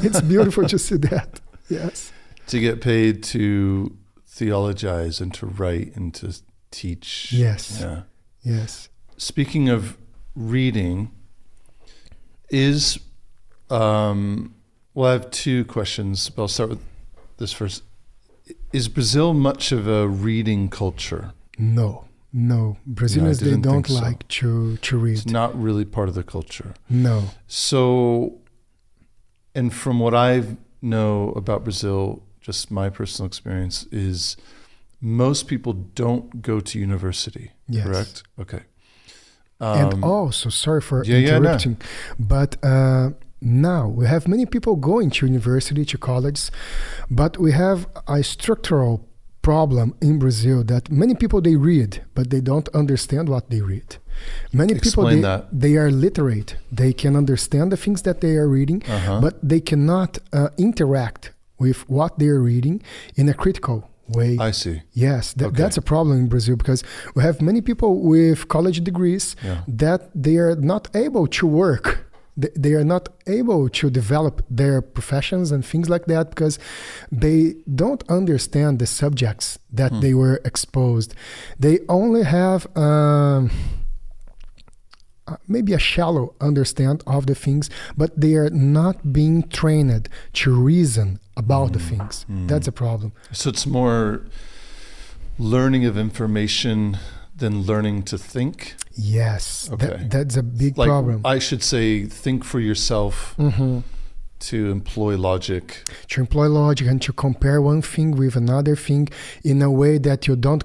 It's beautiful to see that. Yes. To get paid to theologize and to write and to teach. Yes. Yeah. Yes. Speaking of reading, is well, I have two questions, but I'll start with this first. Is Brazil much of a reading culture? No. Brazilians, they don't like to read. It's not really part of the culture. No. So, and from what I know about Brazil, just my personal experience, is most people don't go to university, yes. Correct? Okay. And also, sorry for interrupting, but now we have many people going to university, to college, but we have a structural problem in Brazil that many people, they read, but they don't understand what they read. Many people, they are literate. They can understand the things that they are reading, but they cannot interact with what they are reading in a critical way. I see. Yes, that's a problem in Brazil, because we have many people with college degrees that they are not able to work. They are not able to develop their professions and things like that, because they don't understand the subjects that they were exposed. They only have maybe a shallow understand of the things, but they are not being trained to reason about the things. That's a problem. So it's more learning of information than learning to think? Yes, okay. That's a big problem. I should say, think for yourself, to employ logic. To employ logic and to compare one thing with another thing in a way that you don't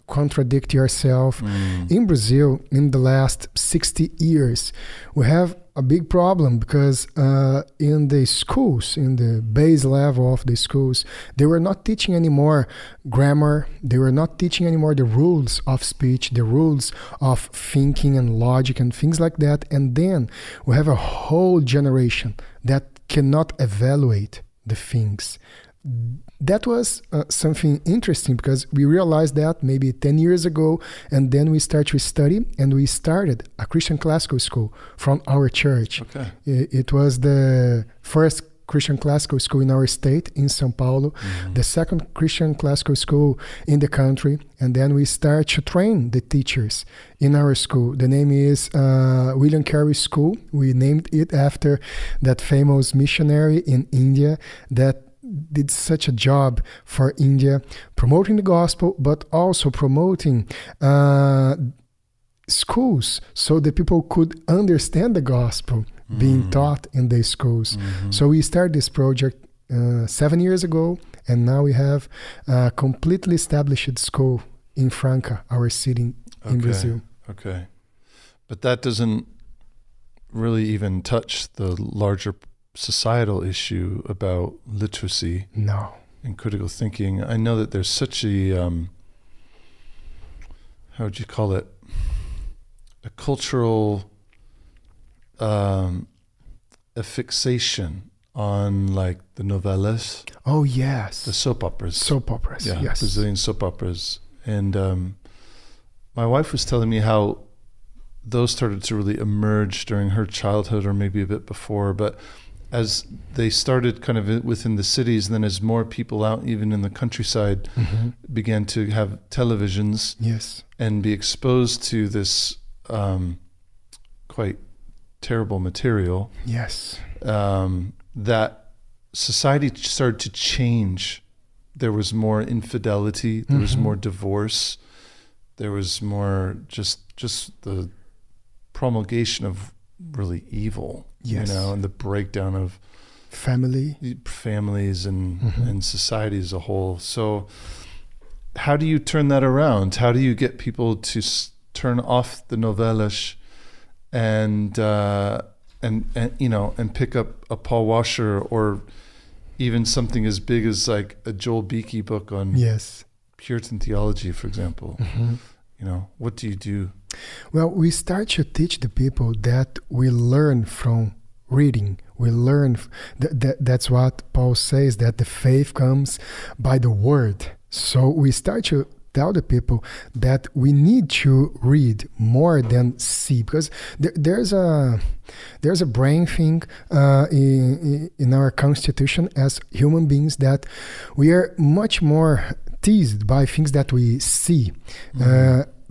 contradict yourself. In Brazil, in the last 60 years, we have a big problem, because in the schools, in the base level of the schools, they were not teaching anymore grammar. They were not teaching anymore the rules of speech, the rules of thinking and logic and things like that. And then we have a whole generation that cannot evaluate the things. That was something interesting, because we realized that maybe 10 years ago, and then we started to study, and we started a Christian classical school from our church. Okay. It was the first Christian classical school in our state, in São Paulo, the second Christian classical school in the country, and then we start to train the teachers in our school. The name is William Carey School. We named it after that famous missionary in India that did such a job for India, promoting the gospel, but also promoting schools so that people could understand the gospel being taught in the schools. So we started this project 7 years ago, and now we have a completely established school in Franca, our city in Brazil. Okay. But that doesn't really even touch the larger societal issue about literacy and critical thinking. I know that there's such a how would you call it, a cultural a fixation on like the novelas. Oh yes, the soap operas. Yes, Brazilian soap operas. And my wife was telling me how those started to really emerge during her childhood, or maybe a bit before, but as they started kind of within the cities, and then as more people out even in the countryside began to have televisions and be exposed to this quite terrible material, yes, that society started to change there was more infidelity, there was more divorce, there was more just the promulgation of really evil, Yes. and the breakdown of families and society as a whole. So how do you turn that around? How do you get people to turn off the novelas and pick up a Paul Washer or even something as big as like a Joel Beakey book on Puritan theology, for example? What do you do? Well, we start to teach the people that we learn from reading. We learn, that's what Paul says, that the faith comes by the word. So we start to tell the people that we need to read more than see, because there's a brain thing in our constitution as human beings that we are much more teased by things that we see.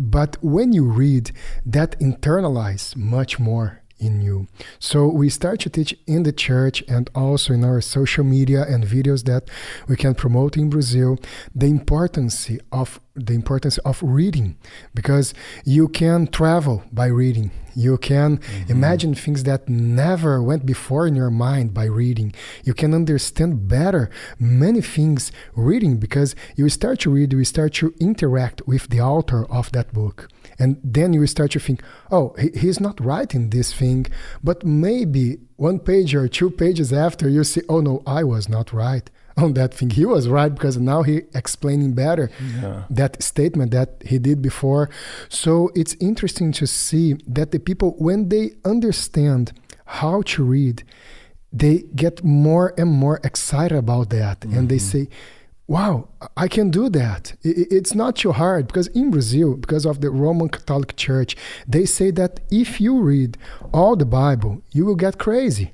But when you read, that internalize much more in you. So we start to teach in the church and also in our social media and videos that we can promote in Brazil the importance of reading, because you can travel by reading. You can imagine things that never went before in your mind by reading. You can understand better many things reading, because you start to read, you start to interact with the author of that book. And then you start to think, oh, he's not writing this thing, but maybe 1 page or 2 pages after you see, oh no, I was not right on that thing. He was right, because now he explaining better that statement that he did before. So it's interesting to see that the people, when they understand how to read, they get more and more excited about that. And they say, wow, I can do that. It's not too hard, because in Brazil, because of the Roman Catholic Church, they say that if you read all the Bible, you will get crazy.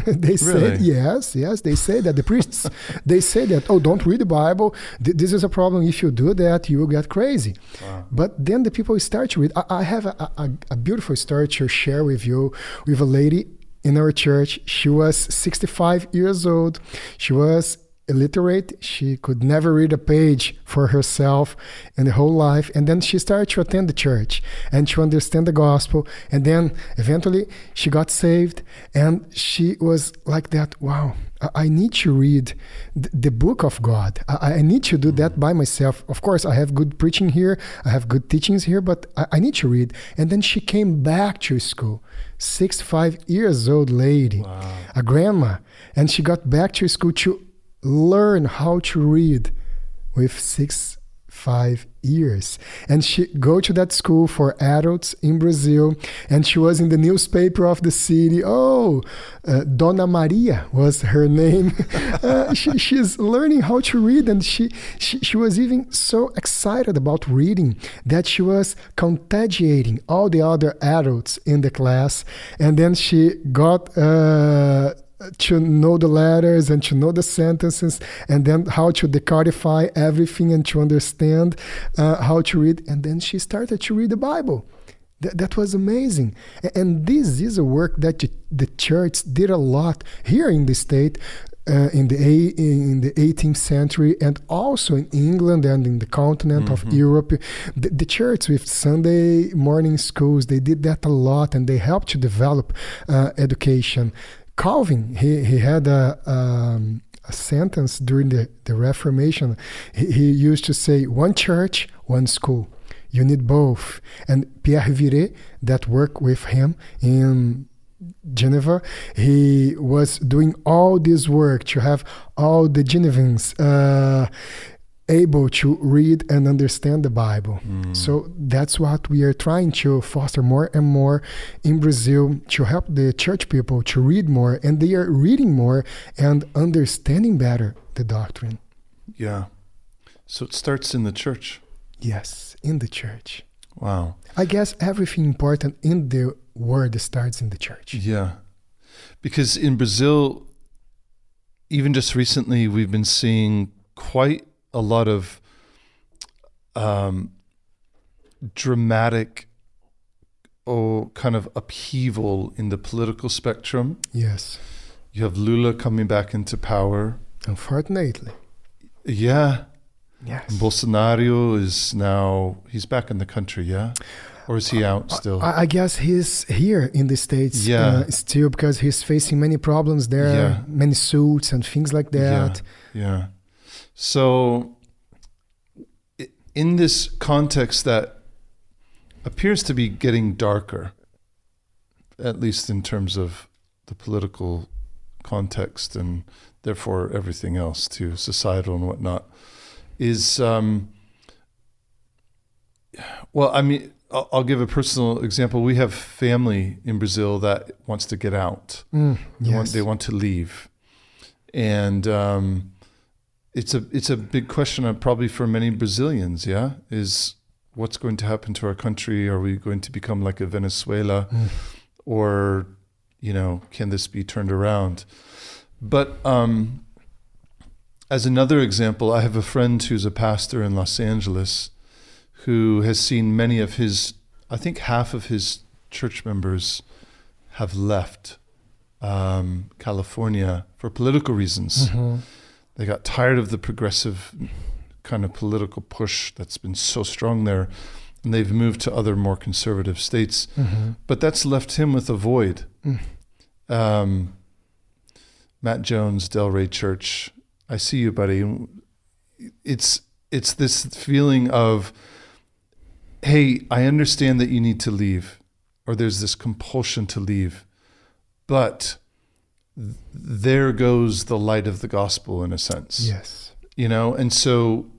They say, yes, they say that. The priests, they say that, oh, don't read the Bible. This is a problem. If you do that, you will get crazy. Wow. But then the people start to read. I have a beautiful story to share with you, with a lady in our church. She was 65 years old. She was illiterate. She could never read a page for herself in the whole life. And then she started to attend the church and to understand the gospel. And then eventually she got saved, and she was like that. Wow, I need to read the book of God. I need to do that by myself. Of course, I have good preaching here. I have good teachings here, but I need to read. And then she came back to school, 65 years old lady, a grandma. And she got back to school to learn how to read with 65 years. And she go to that school for adults in Brazil, and she was in the newspaper of the city. Dona Maria was her name. She's learning how to read, and she was even so excited about reading that she was contagiating all the other adults in the class. And then she got to know the letters and to know the sentences, and then how to decodify everything and to understand how to read. And then she started to read the Bible. That was amazing. And this is a work that the church did a lot here in the state in the 18th century, and also in England and in the continent of Europe. The church with Sunday morning schools, they did that a lot, and they helped to develop education. Calvin, he had a sentence during the Reformation. He used to say, one church, one school. You need both. And Pierre Viret, that worked with him in Geneva, he was doing all this work to have all the Genevans able to read and understand the Bible. So that's what we are trying to foster more and more in Brazil, to help the church people to read more, and they are reading more and understanding better the doctrine. Yeah. So it starts in the church. Yes, in the church. Wow. I guess everything important in the world starts in the church. Yeah. Because in Brazil, even just recently, we've been seeing quite a lot of dramatic kind of upheaval in the political spectrum. Yes. You have Lula coming back into power. Unfortunately. Yeah. Yes. Bolsonaro he's back in the country, yeah? Or is he out still? I guess he's here in the States still, because he's facing many problems there, many suits and things like that. Yeah. So in this context that appears to be getting darker, at least in terms of the political context and therefore everything else too, societal and whatnot, is, I'll give a personal example. We have family in Brazil that wants to get out. They want to leave. And it's a big question probably for many Brazilians, is what's going to happen to our country? Are we going to become like a Venezuela? Or, can this be turned around? But as another example, I have a friend who's a pastor in Los Angeles who has seen many of I think half of his church members have left California for political reasons. They got tired of the progressive kind of political push that's been so strong there, and they've moved to other more conservative states. But that's left him with a void. Matt Jones, Delray Church, I see you, buddy. It's this feeling of, hey, I understand that you need to leave, or there's this compulsion to leave, but there goes the light of the gospel in a sense. Yes. And so,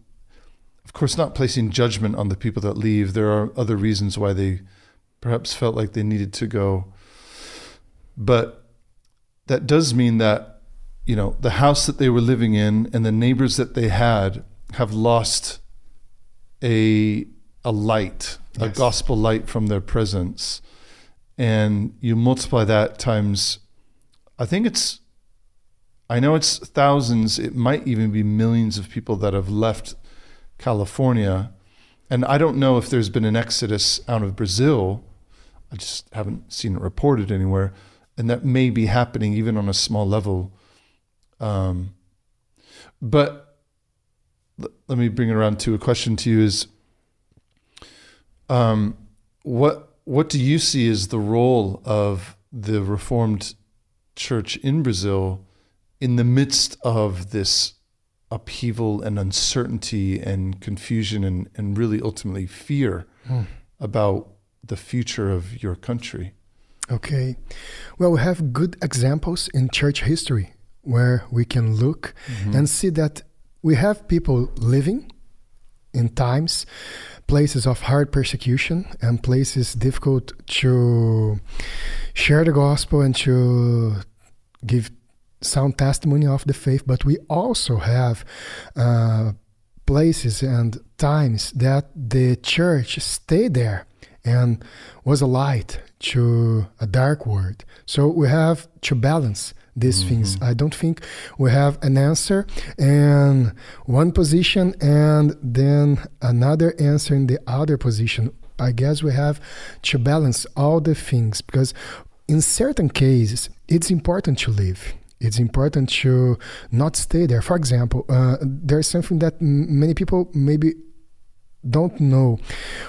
of course, not placing judgment on the people that leave. There are other reasons why they perhaps felt like they needed to go. But that does mean that, the house that they were living in and the neighbors that they had have lost a light, a gospel light from their presence. And you multiply that times, I know it's thousands, it might even be millions of people that have left California. And I don't know if there's been an exodus out of Brazil. I just haven't seen it reported anywhere. And that may be happening even on a small level. But let me bring it around to a question to you is, what do you see as the role of the Reformed Church in Brazil in the midst of this upheaval and uncertainty and confusion and really ultimately fear about the future of your country? Okay. Well, we have good examples in church history where we can look and see that we have people living in places of hard persecution and places difficult to share the gospel and to give sound testimony of the faith. But we also have places and times that the church stayed there and was a light to a dark world. So we have to balance these things. I don't think we have an answer in one position and then another answer in the other position. I guess we have to balance all the things, because in certain cases, it's important to live. It's important to not stay there. For example, there's something that many people maybe don't know.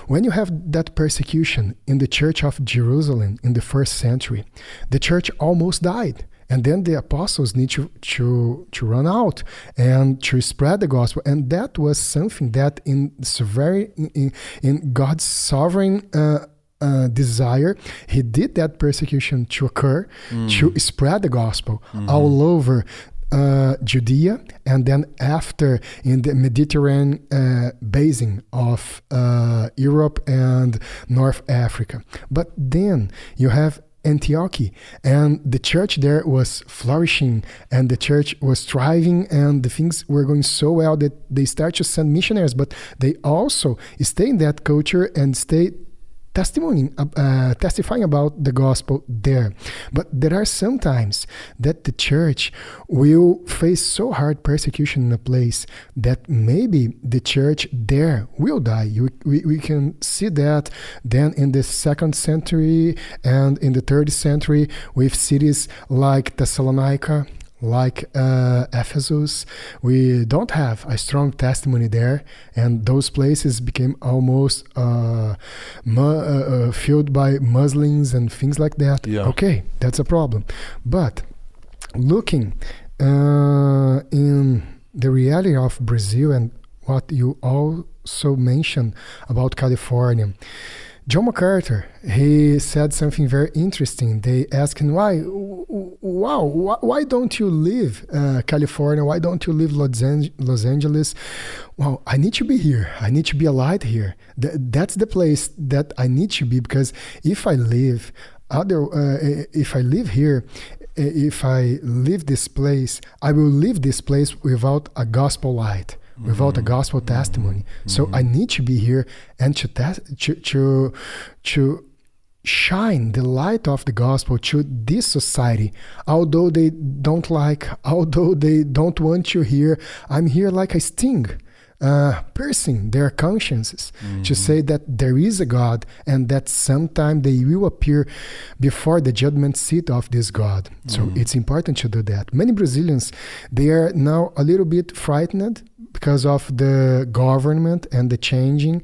When you have that persecution in the Church of Jerusalem in the 1st century, the church almost died. And then the apostles need to run out and to spread the gospel. And that was something that in God's sovereign desire, he did that persecution to occur, to spread the gospel all over Judea, and then after in the Mediterranean basin of Europe and North Africa. But then you have Antioch, and the church there was flourishing, and the church was thriving, and the things were going so well that they started to send missionaries, but they also stay in that culture and stay testifying about the gospel there. But there are some times that the church will face so hard persecution in a place that maybe the church there will die. We can see that then in the 2nd century and in the 3rd century with cities like Thessalonica, like Ephesus. We don't have a strong testimony there, and those places became almost filled by Muslims and things like that. Yeah. Okay, that's a problem. But looking in the reality of Brazil and what you also mentioned about California, John MacArthur, he said something very interesting. They asked him, why don't you leave California? Why don't you leave Los Angeles? Well, I need to be here. I need to be a light here. That's the place that I need to be, because if I live here, if I leave this place, I will leave this place without a gospel light, without a gospel testimony. So I need to be here and to shine the light of the gospel to this society. Although they don't want to hear, I'm here like a sting, piercing their consciences to say that there is a God and that sometime they will appear before the judgment seat of this God. So it's important to do that. Many Brazilians, they are now a little bit frightened because of the government and the changing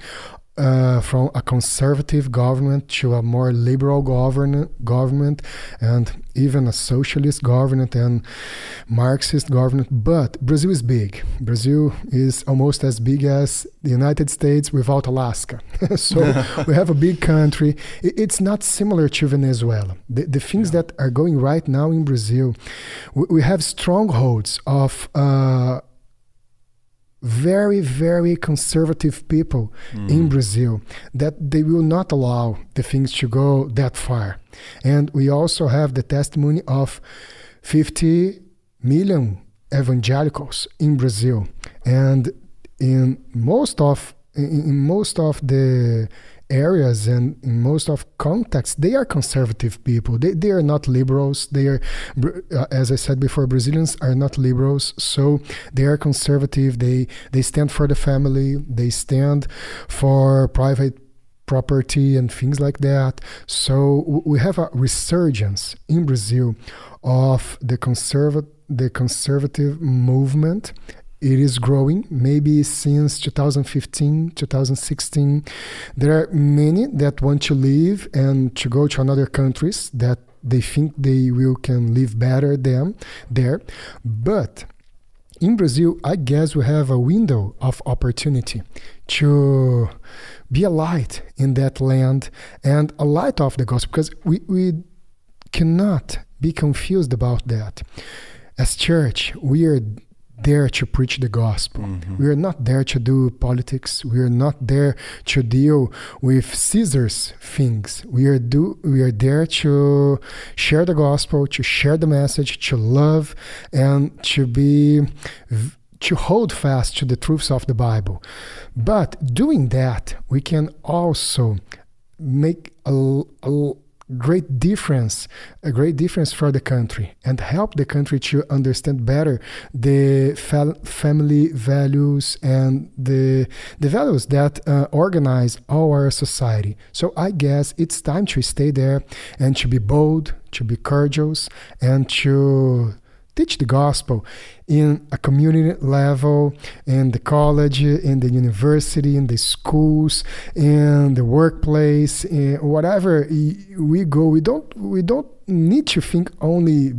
from a conservative government to a more liberal government, and even a socialist government and Marxist government. But Brazil is big. Brazil is almost as big as the United States without Alaska. So we have a big country. It's not similar to Venezuela. The things that are going right now in Brazil, we have strongholds of very, very conservative people in Brazil, that they will not allow the things to go that far. And we also have the testimony of 50 million evangelicals in Brazil. And in most of the areas and in most of contexts, they are conservative people. They are not liberals. They are, as I said before, Brazilians are not liberals. So they are conservative. They stand for the family. They stand for private property and things like that. So we have a resurgence in Brazil of the conservative movement. It is growing, maybe since 2015, 2016. There are many that want to leave and to go to another countries that they think they can live better than there. But in Brazil, I guess we have a window of opportunity to be a light in that land and a light of the gospel, because we cannot be confused about that. As church, we are there to preach the gospel. We are not there to do politics. We are not there to deal with Caesar's things. We are there to share the gospel, to share the message, to love, and to hold fast to the truths of the Bible. But doing that, we can also make a great difference for the country and help the country to understand better the family values and the values that organize our society. So I guess it's time to stay there and to be bold, to be courageous, and to teach the gospel in a community level, in the college, in the university, in the schools, in the workplace, in whatever we go. We don't need to think only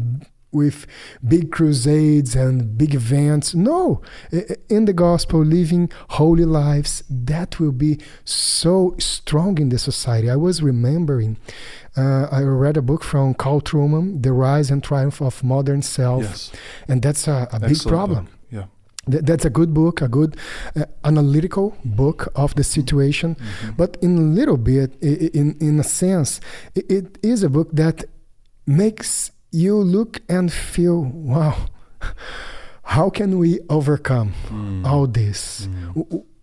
with big crusades and big events. No, in the gospel, living holy lives, that will be so strong in the society. I was remembering, I read a book from Carl Truman, The Rise and Triumph of Modern Self. Yes. And that's a big problem. Book. Yeah. That's a good book, a good analytical book of the situation. But in a little bit, in a sense, it is a book that makes you look and feel, wow, how can we overcome all this?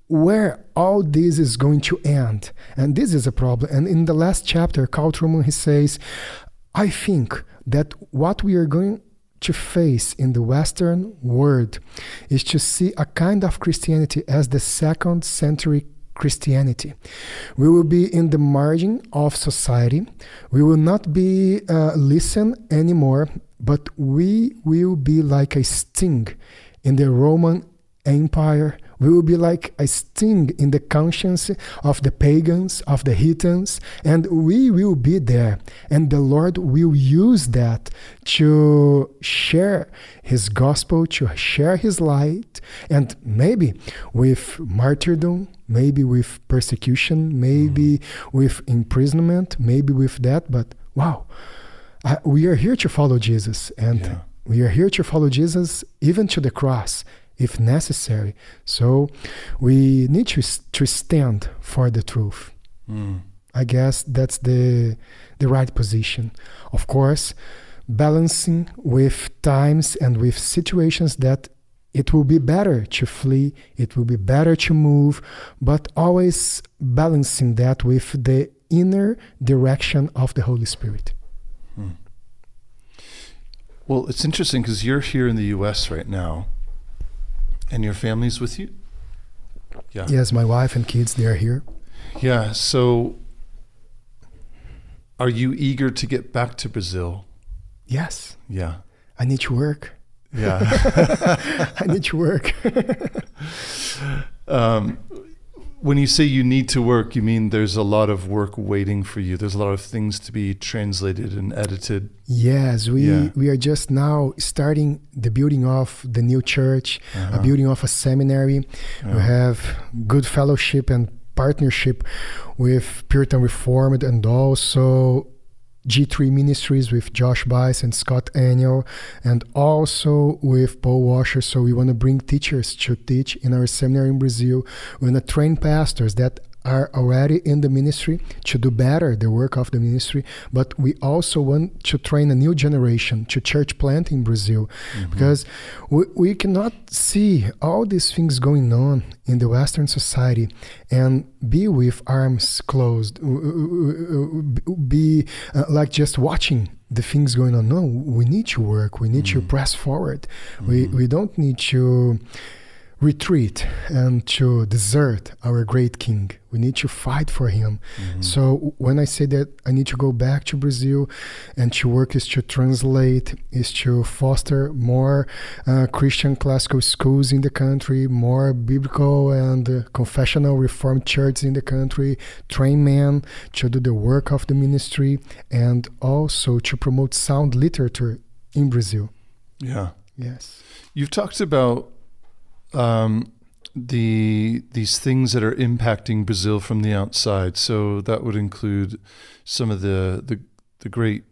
Where all this is going to end? And this is a problem. And in the last chapter, Carl Truman, he says, I think that what we are going to face in the Western world is to see a kind of Christianity as the second century Christianity. We will be in the margin of society. We will not be listen anymore, but we will be like a sting in the Roman Empire. We will be like a sting in the conscience of the pagans, of the heathens, and we will be there. And the Lord will use that to share His gospel, to share His light, and maybe with martyrdom, maybe with persecution, maybe with imprisonment, maybe with that. But wow, we are here to follow Jesus, and we are here to follow Jesus even to the cross, if necessary. So we need to stand for the truth. I guess that's the right position. Of course, balancing with times and with situations that it will be better to flee, it will be better to move, but always balancing that with the inner direction of the Holy Spirit. Well, it's interesting because you're here in the U.S. right now. And your family's with you? Yeah. Yes, my wife and kids, they are here. Yeah. So are you eager to get back to Brazil? Yes. Yeah. I need to work. Yeah. I need to work. When you say you need to work, you mean there's a lot of work waiting for you. There's a lot of things to be translated and edited. Yes, we are just now starting the building of the new church, a building of a seminary. We have good fellowship and partnership with Puritan Reformed and also G3 Ministries with Josh Bice and Scott Aniel, and also with Paul Washer. So we want to bring teachers to teach in our seminary in Brazil. We want to train pastors that are already in the ministry to do better the work of the ministry, but we also want to train a new generation to church plant in Brazil, because we cannot see all these things going on in the Western society and be with arms closed, be like just watching the things going on. No, we need to work, we need to press forward. We don't need to retreat and to desert our great King. We need to fight for him. So when I say that I need to go back to Brazil and to work is to translate, is to foster more Christian classical schools in the country, more biblical and confessional reformed churches in the country, train men to do the work of the ministry, and also to promote sound literature in Brazil. Yeah. Yes. You've talked about these things that are impacting Brazil from the outside. So that would include some of the great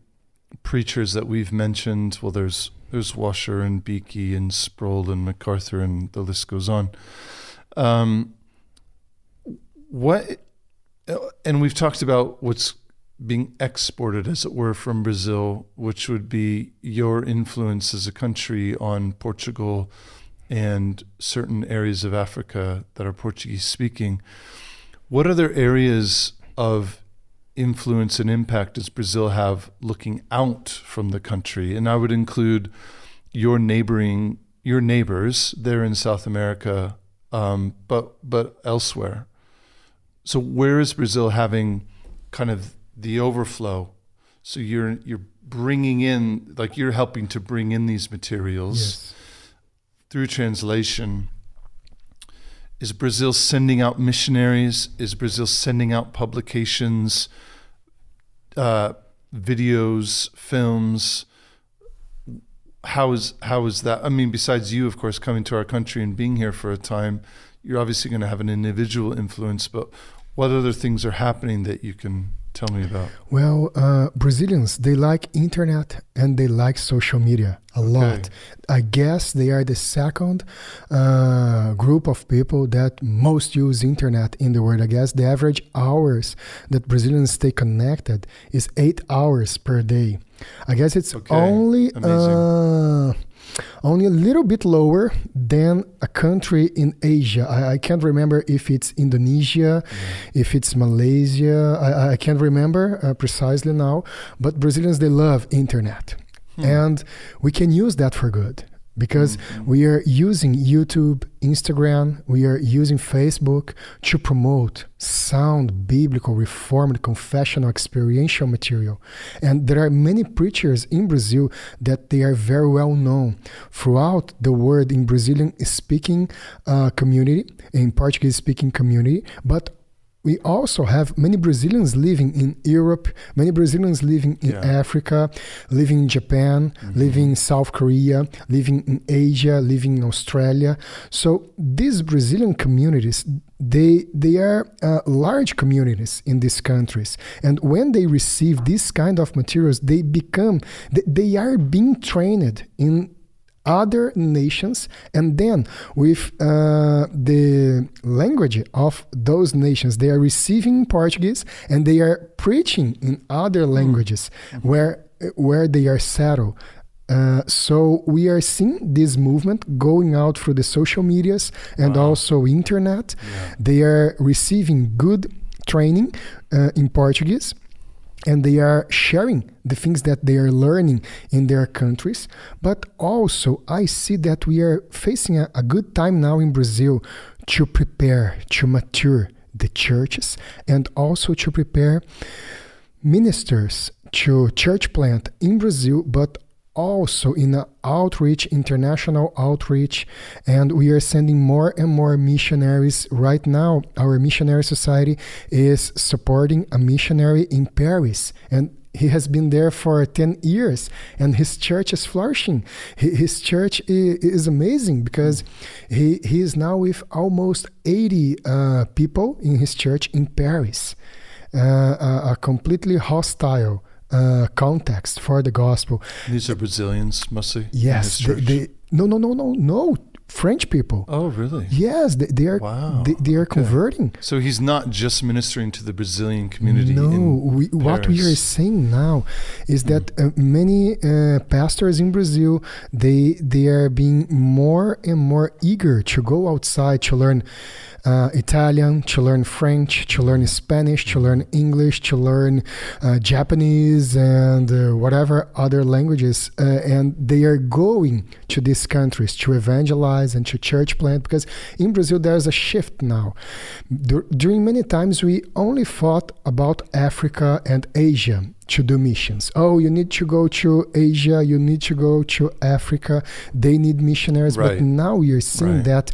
preachers that we've mentioned. Well, there's Washer and Beakey and Sproul and MacArthur, and the list goes on. And we've talked about what's being exported, as it were, from Brazil, which would be your influence as a country on Portugal and certain areas of Africa that are Portuguese speaking. What other areas of influence and impact does Brazil have looking out from the country? And I would include your neighbors there in South America, but elsewhere. So where is Brazil having kind of the overflow? So you're bringing in, like you're helping to bring in these materials. Yes. Through translation. Is Brazil sending out missionaries? Is Brazil sending out publications, videos, films? How is that? I mean, besides you, of course, coming to our country and being here for a time, you're obviously going to have an individual influence, but what other things are happening that you can tell me about? Well, Brazilians, they like internet and they like social media a lot. I guess they are the second group of people that most use internet in the world. I guess the average hours that Brazilians stay connected is 8 hours per day. I guess it's only a little bit lower than a country in Asia. I can't remember if it's Indonesia, if it's Malaysia. I can't remember precisely now. But Brazilians, they love internet. And we can use that for good, because we are using YouTube, Instagram, we are using Facebook to promote sound, biblical, reformed, confessional, experiential material. And there are many preachers in Brazil that they are very well known throughout the world in Brazilian speaking community, in Portuguese speaking community, but we also have many Brazilians living in Europe, many Brazilians living in Africa, living in Japan, living in South Korea, living in Asia, living in Australia. So these Brazilian communities, they are large communities in these countries. And when they receive this kind of materials, they are being trained in other nations, and then with the language of those nations, they are receiving Portuguese and they are preaching in other languages where they are settled. So we are seeing this movement going out through the social medias and also internet. They are receiving good training in Portuguese, and they are sharing the things that they are learning in their countries. But also, I see that we are facing a good time now in Brazil to prepare, to mature the churches, and also to prepare ministers to church plant in Brazil, but also in an outreach, international outreach, and we are sending more and more missionaries. Right now, our missionary society is supporting a missionary in Paris, and he has been there for 10 years, and his church is flourishing. His church is amazing because he is now with almost 80 people in his church in Paris, a completely hostile context for the gospel. These are Brazilians mostly? Yes. No. French people. Oh, really? Yes, they are. Wow. They are converting. So he's not just ministering to the Brazilian community. No, in what we are saying now is that many pastors in Brazil, they are being more and more eager to go outside to learn Italian, to learn French, to learn Spanish, to learn English, to learn Japanese, and whatever other languages. And they are going to these countries to evangelize and to church plant, because in Brazil there's a shift now. During many times we only thought about Africa and Asia to do missions. Oh, you need to go to Asia, you need to go to Africa, they need missionaries. Right. But now we are seeing that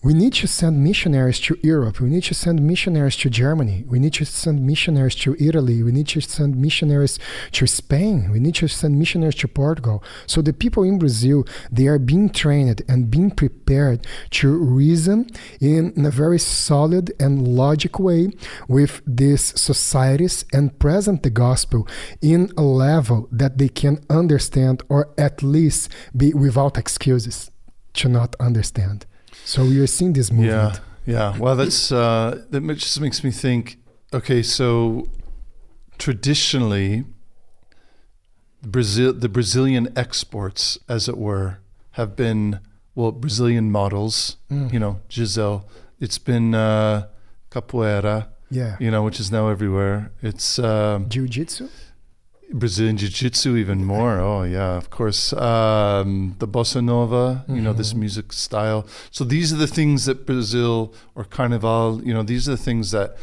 we need to send missionaries to Europe. We need to send missionaries to Germany. We need to send missionaries to Italy. We need to send missionaries to Spain. We need to send missionaries to Portugal. So the people in Brazil, they are being trained and being prepared to reason in a very solid and logic way with these societies and present the gospel in a level that they can understand, or at least be without excuses to not understand. So we are seeing this movement. Yeah. Well, that just makes me think, okay, so traditionally, the Brazilian exports, as it were, have been, Brazilian models, Giselle. It's been capoeira, which is now everywhere. It's jiu-jitsu? Brazilian Jiu-Jitsu even more. Oh, yeah, of course. The Bossa Nova, this music style. So these are the things that Brazil, or Carnival, these are the things that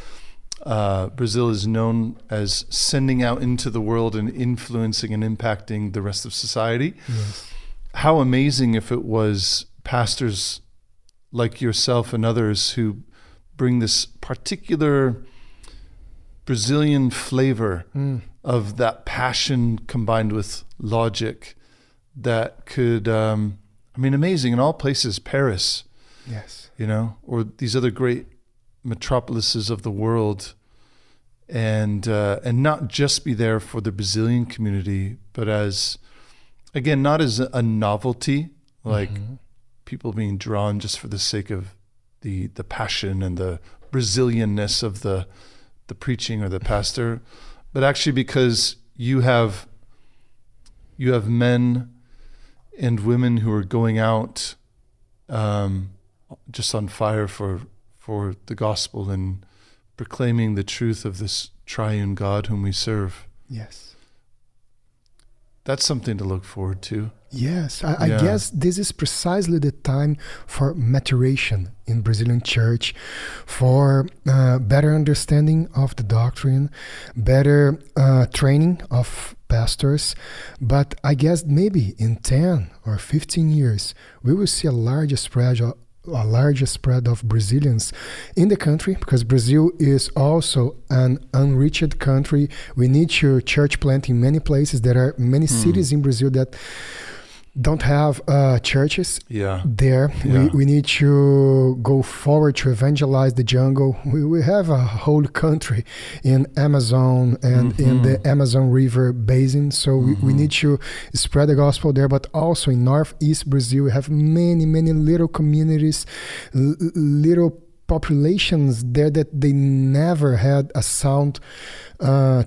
Brazil is known as sending out into the world and influencing and impacting the rest of society. Yes. How amazing if it was pastors like yourself and others who bring this particular Brazilian flavor of that passion combined with logic that could, amazing in all places, Paris, yes, or these other great metropolises of the world, and not just be there for the Brazilian community, but as, again, not as a novelty, like people being drawn just for the sake of the passion and the Brazilianness of the preaching or the pastor, but actually because you have men and women who are going out just on fire for the gospel and proclaiming the truth of this triune God whom we serve. Yes. That's something to look forward to. Yes, I guess this is precisely the time for maturation in Brazilian church, for better understanding of the doctrine, better training of pastors. But I guess maybe in 10 or 15 years, we will see a larger spread of Brazilians in the country, because Brazil is also an unreached country. We need to church plant in many places. There are many cities in Brazil that don't have churches there. Yeah. We need to go forward to evangelize the jungle. We have a whole country in Amazon and in the Amazon River basin. So we need to spread the gospel there. But also in Northeast Brazil, we have many, many little communities, little populations there that they never had a sound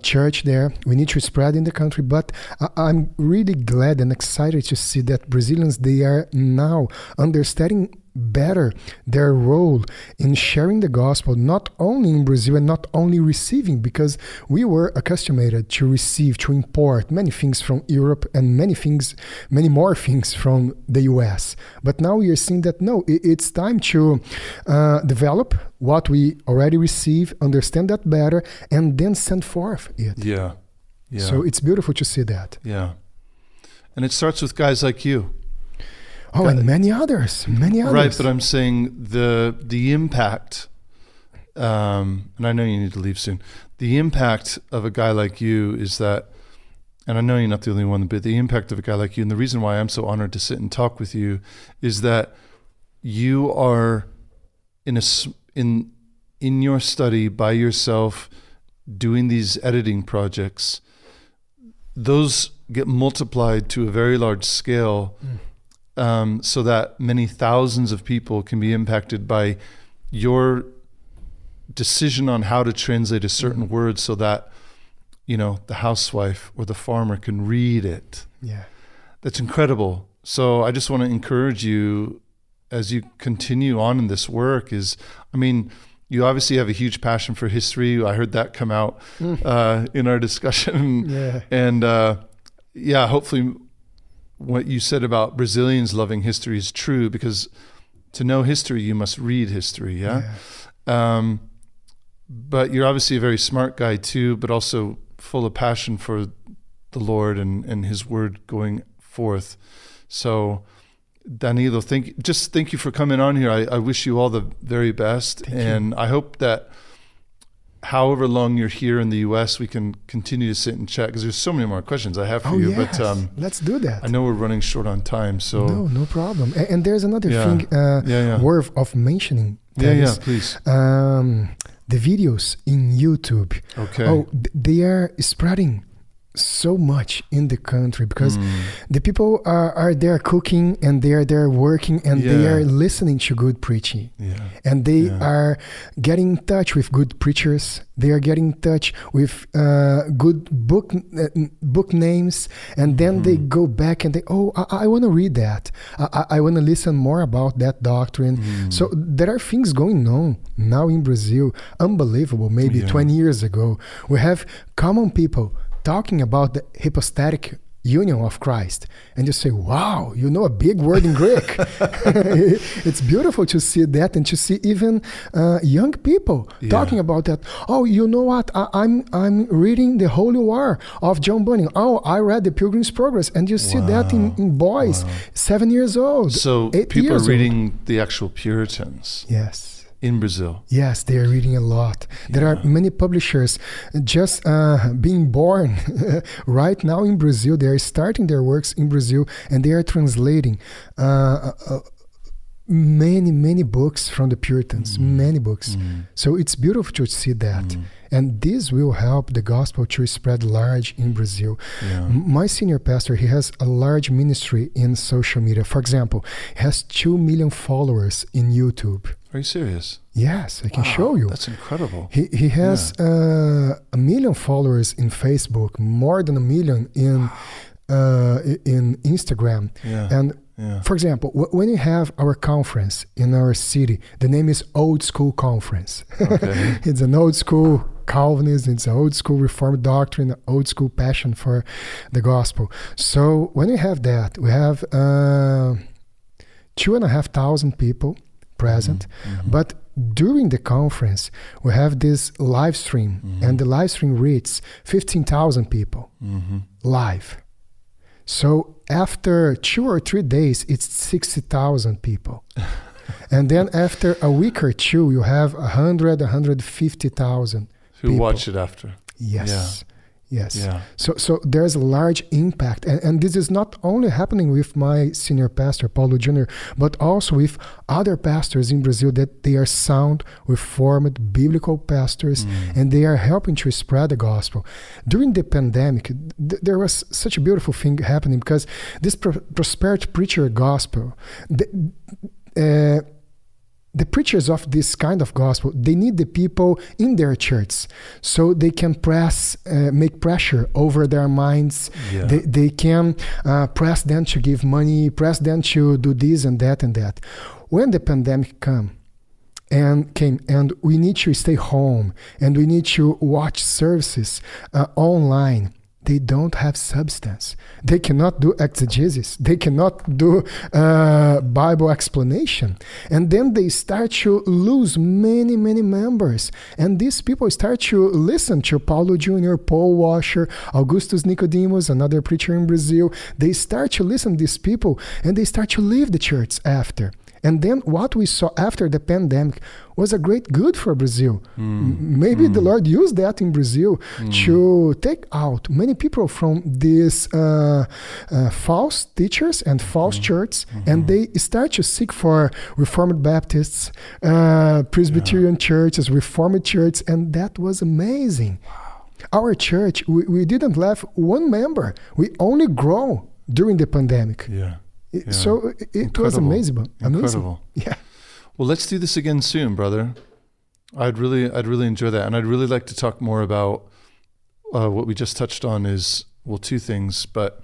church there. We need to spread in the country, but I'm really glad and excited to see that Brazilians, they are now understanding better their role in sharing the gospel, not only in Brazil and not only receiving, because we were accustomed to receive, to import many things from Europe and many more things from the US. But now we are seeing that no, it's time to develop what we already receive, understand that better, and then send forth it. Yeah. So it's beautiful to see that. Yeah. And it starts with guys like you. Oh, and many others. Right, but I'm saying the impact, and I know you need to leave soon, the impact of a guy like you is that, and I know you're not the only one, but the impact of a guy like you, and the reason why I'm so honored to sit and talk with you, is that you are in your study by yourself, doing these editing projects. Those get multiplied to a very large scale, so that many thousands of people can be impacted by your decision on how to translate a certain word, so that, you know, the housewife or the farmer can read it. Yeah. That's incredible. So I just want to encourage you as you continue on in this work you obviously have a huge passion for history. I heard that come out in our discussion. Yeah. And hopefully what you said about Brazilians loving history is true, because to know history, you must read history. Yeah. But you're obviously a very smart guy too, but also full of passion for the Lord and his word going forth. So Danilo, thank you for coming on here. I wish you all the very best. Thank and you. I hope that however long you're here in the US, we can continue to sit and chat, because there's so many more questions I have for you. Yes. But let's do that. I know we're running short on time, so No problem. And there's another thing worth of mentioning. Yeah, please. The videos in YouTube. Okay. They are spreading so much in the country, because the people are there cooking, and they are there working, and they are listening to good preaching. Yeah. And they are getting in touch with good preachers. They are getting in touch with good book names, and then they go back and I want to read that. I want to listen more about that doctrine. So there are things going on now in Brazil, unbelievable. Maybe 20 years ago, we have common people talking about the hypostatic union of Christ, and you say, wow, you know a big word in Greek. It's beautiful to see that, and to see even young people talking about that. Oh, you know what? I'm reading the Holy War of John Bunyan. Oh, I read the Pilgrim's Progress, and you see that in boys, 7 years old. So 8 people years are reading old. the actual Puritans. Yes. In Brazil. Yes, they are reading a lot. There are many publishers just being born right now in Brazil. They are starting their works in Brazil, and they are translating many books from the Puritans, many books. So it's beautiful to see that. And this will help the gospel to spread large in Brazil. Yeah. My senior pastor, he has a large ministry in social media. For example, he has 2 million followers in YouTube. Are you serious? Yes, I can show you. That's incredible. He has 1 million followers in Facebook, more than 1 million in Instagram. Yeah. And for example, when you have our conference in our city, the name is Old School Conference. Okay. It's an old school Calvinism, it's an old school Reformed doctrine, old school passion for the gospel. So when we have that, we have 2,500 people present, but during the conference, we have this live stream, and the live stream reaches 15,000 people live. So after 2 or 3 days, it's 60,000 people. And then after a week or two, you have 150,000 who people. watch it after. Yes. Yes. Yeah. So there's a large impact. And this is not only happening with my senior pastor, Paulo Jr., but also with other pastors in Brazil that they are sound, reformed, biblical pastors, and they are helping to spread the gospel. During the pandemic, there was such a beautiful thing happening because this prosperity preacher gospel, the preachers of this kind of gospel, they need the people in their church so they can make pressure over their minds. Yeah. They can press them to give money, press them to do this and that and that. When the pandemic came and we need to stay home and we need to watch services online, they don't have substance. They cannot do exegesis. They cannot do Bible explanation. And then they start to lose many, many members. And these people start to listen to Paulo Jr., Paul Washer, Augustus Nicodemus, another preacher in Brazil. They start to listen to these people and they start to leave the church after. And then what we saw after the pandemic was a great good for Brazil. Maybe the Lord used that in Brazil to take out many people from these false teachers and false churches, and they start to seek for Reformed Baptists, Presbyterian churches, Reformed churches, and that was amazing. Our church, we didn't have one member. We only grow during the pandemic. Yeah. So it was amazing. Incredible. Yeah. Well, let's do this again soon, brother. I'd really enjoy that, and I'd really like to talk more about what we just touched on. Is two things, but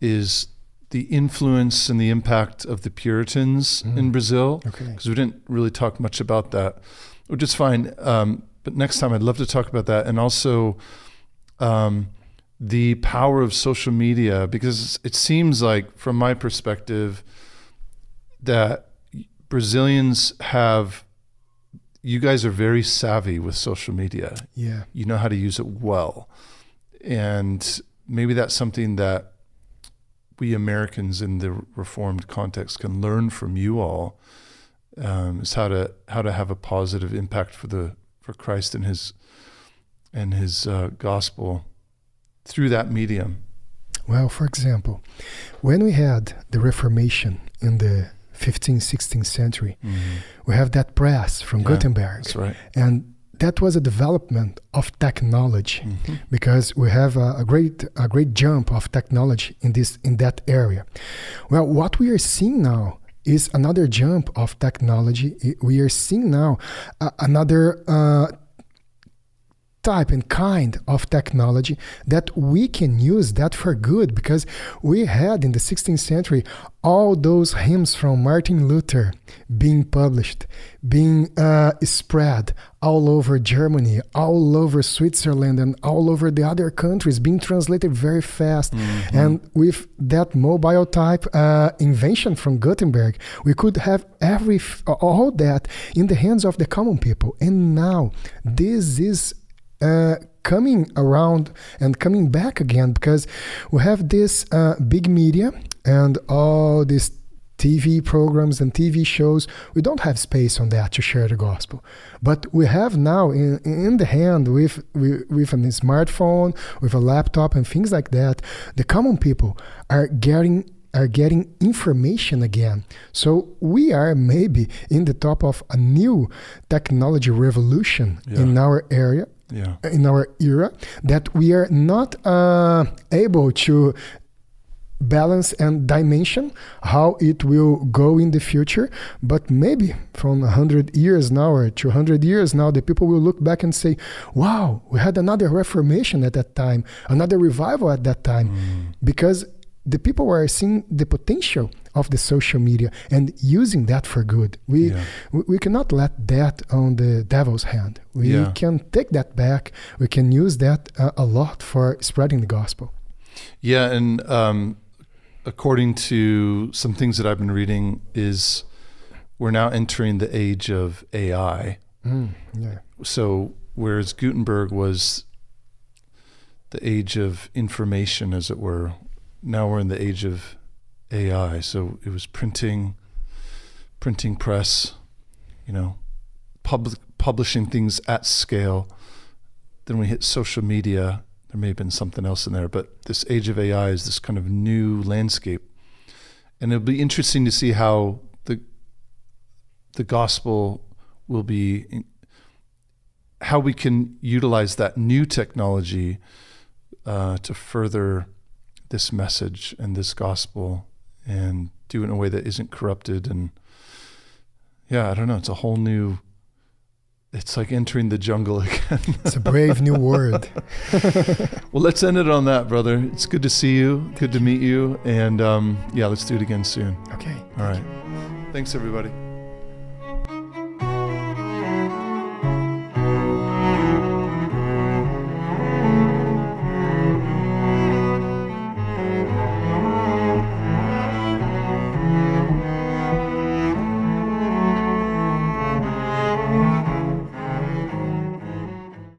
is the influence and the impact of the Puritans in Brazil. Okay. Because we didn't really talk much about that, which is fine. But next time, I'd love to talk about that, and also the power of social media, because it seems like, from my perspective, that Brazilians you guys are very savvy with social media. Yeah. You know how to use it well. And maybe that's something that we Americans in the Reformed context can learn from you all, is how to have a positive impact for Christ and his gospel through that medium. Well, for example, when we had the Reformation in the 15th, 16th century, we have that press from Gutenberg. That's right. And that was a development of technology, because we have a great jump of technology in that area. Well, what we are seeing now is another jump of technology. We are seeing now another type and kind of technology that we can use that for good, because we had in the 16th century all those hymns from Martin Luther being published, being spread all over Germany, all over Switzerland, and all over the other countries, being translated very fast. And with that mobile type invention from Gutenberg, we could have all that in the hands of the common people. And now this is coming around and coming back again, because we have this big media and all these TV programs and TV shows. We don't have space on that to share the gospel, but we have now in the hand with a smartphone, with a laptop and things like that. The common people are getting information again. So we are maybe in the top of a new technology revolution in our area. Yeah. In our era, that we are not able to balance and dimension how it will go in the future, but maybe from 100 years now or 200 years now, the people will look back and say, wow, we had another Reformation at that time, another revival at that time, because the people were seeing the potential of the social media and using that for good. We cannot let that on the devil's hand. We can take that back. We can use that a lot for spreading the gospel. Yeah, and according to some things that I've been reading, is we're now entering the age of AI. So whereas Gutenberg was the age of information, as it were, now we're in the age of AI. So it was printing press, publishing things at scale. Then we hit social media. There may have been something else in there, but this age of AI is this kind of new landscape. And it'll be interesting to see how the gospel will be, how we can utilize that new technology to further this message and this gospel and do it in a way that isn't corrupted. And I don't know, it's a whole new, it's like entering the jungle again. It's a brave new word. Well, let's end it on that, brother. It's good to see you. Good to meet you. And let's do it again soon. Okay. All right. Thanks, everybody.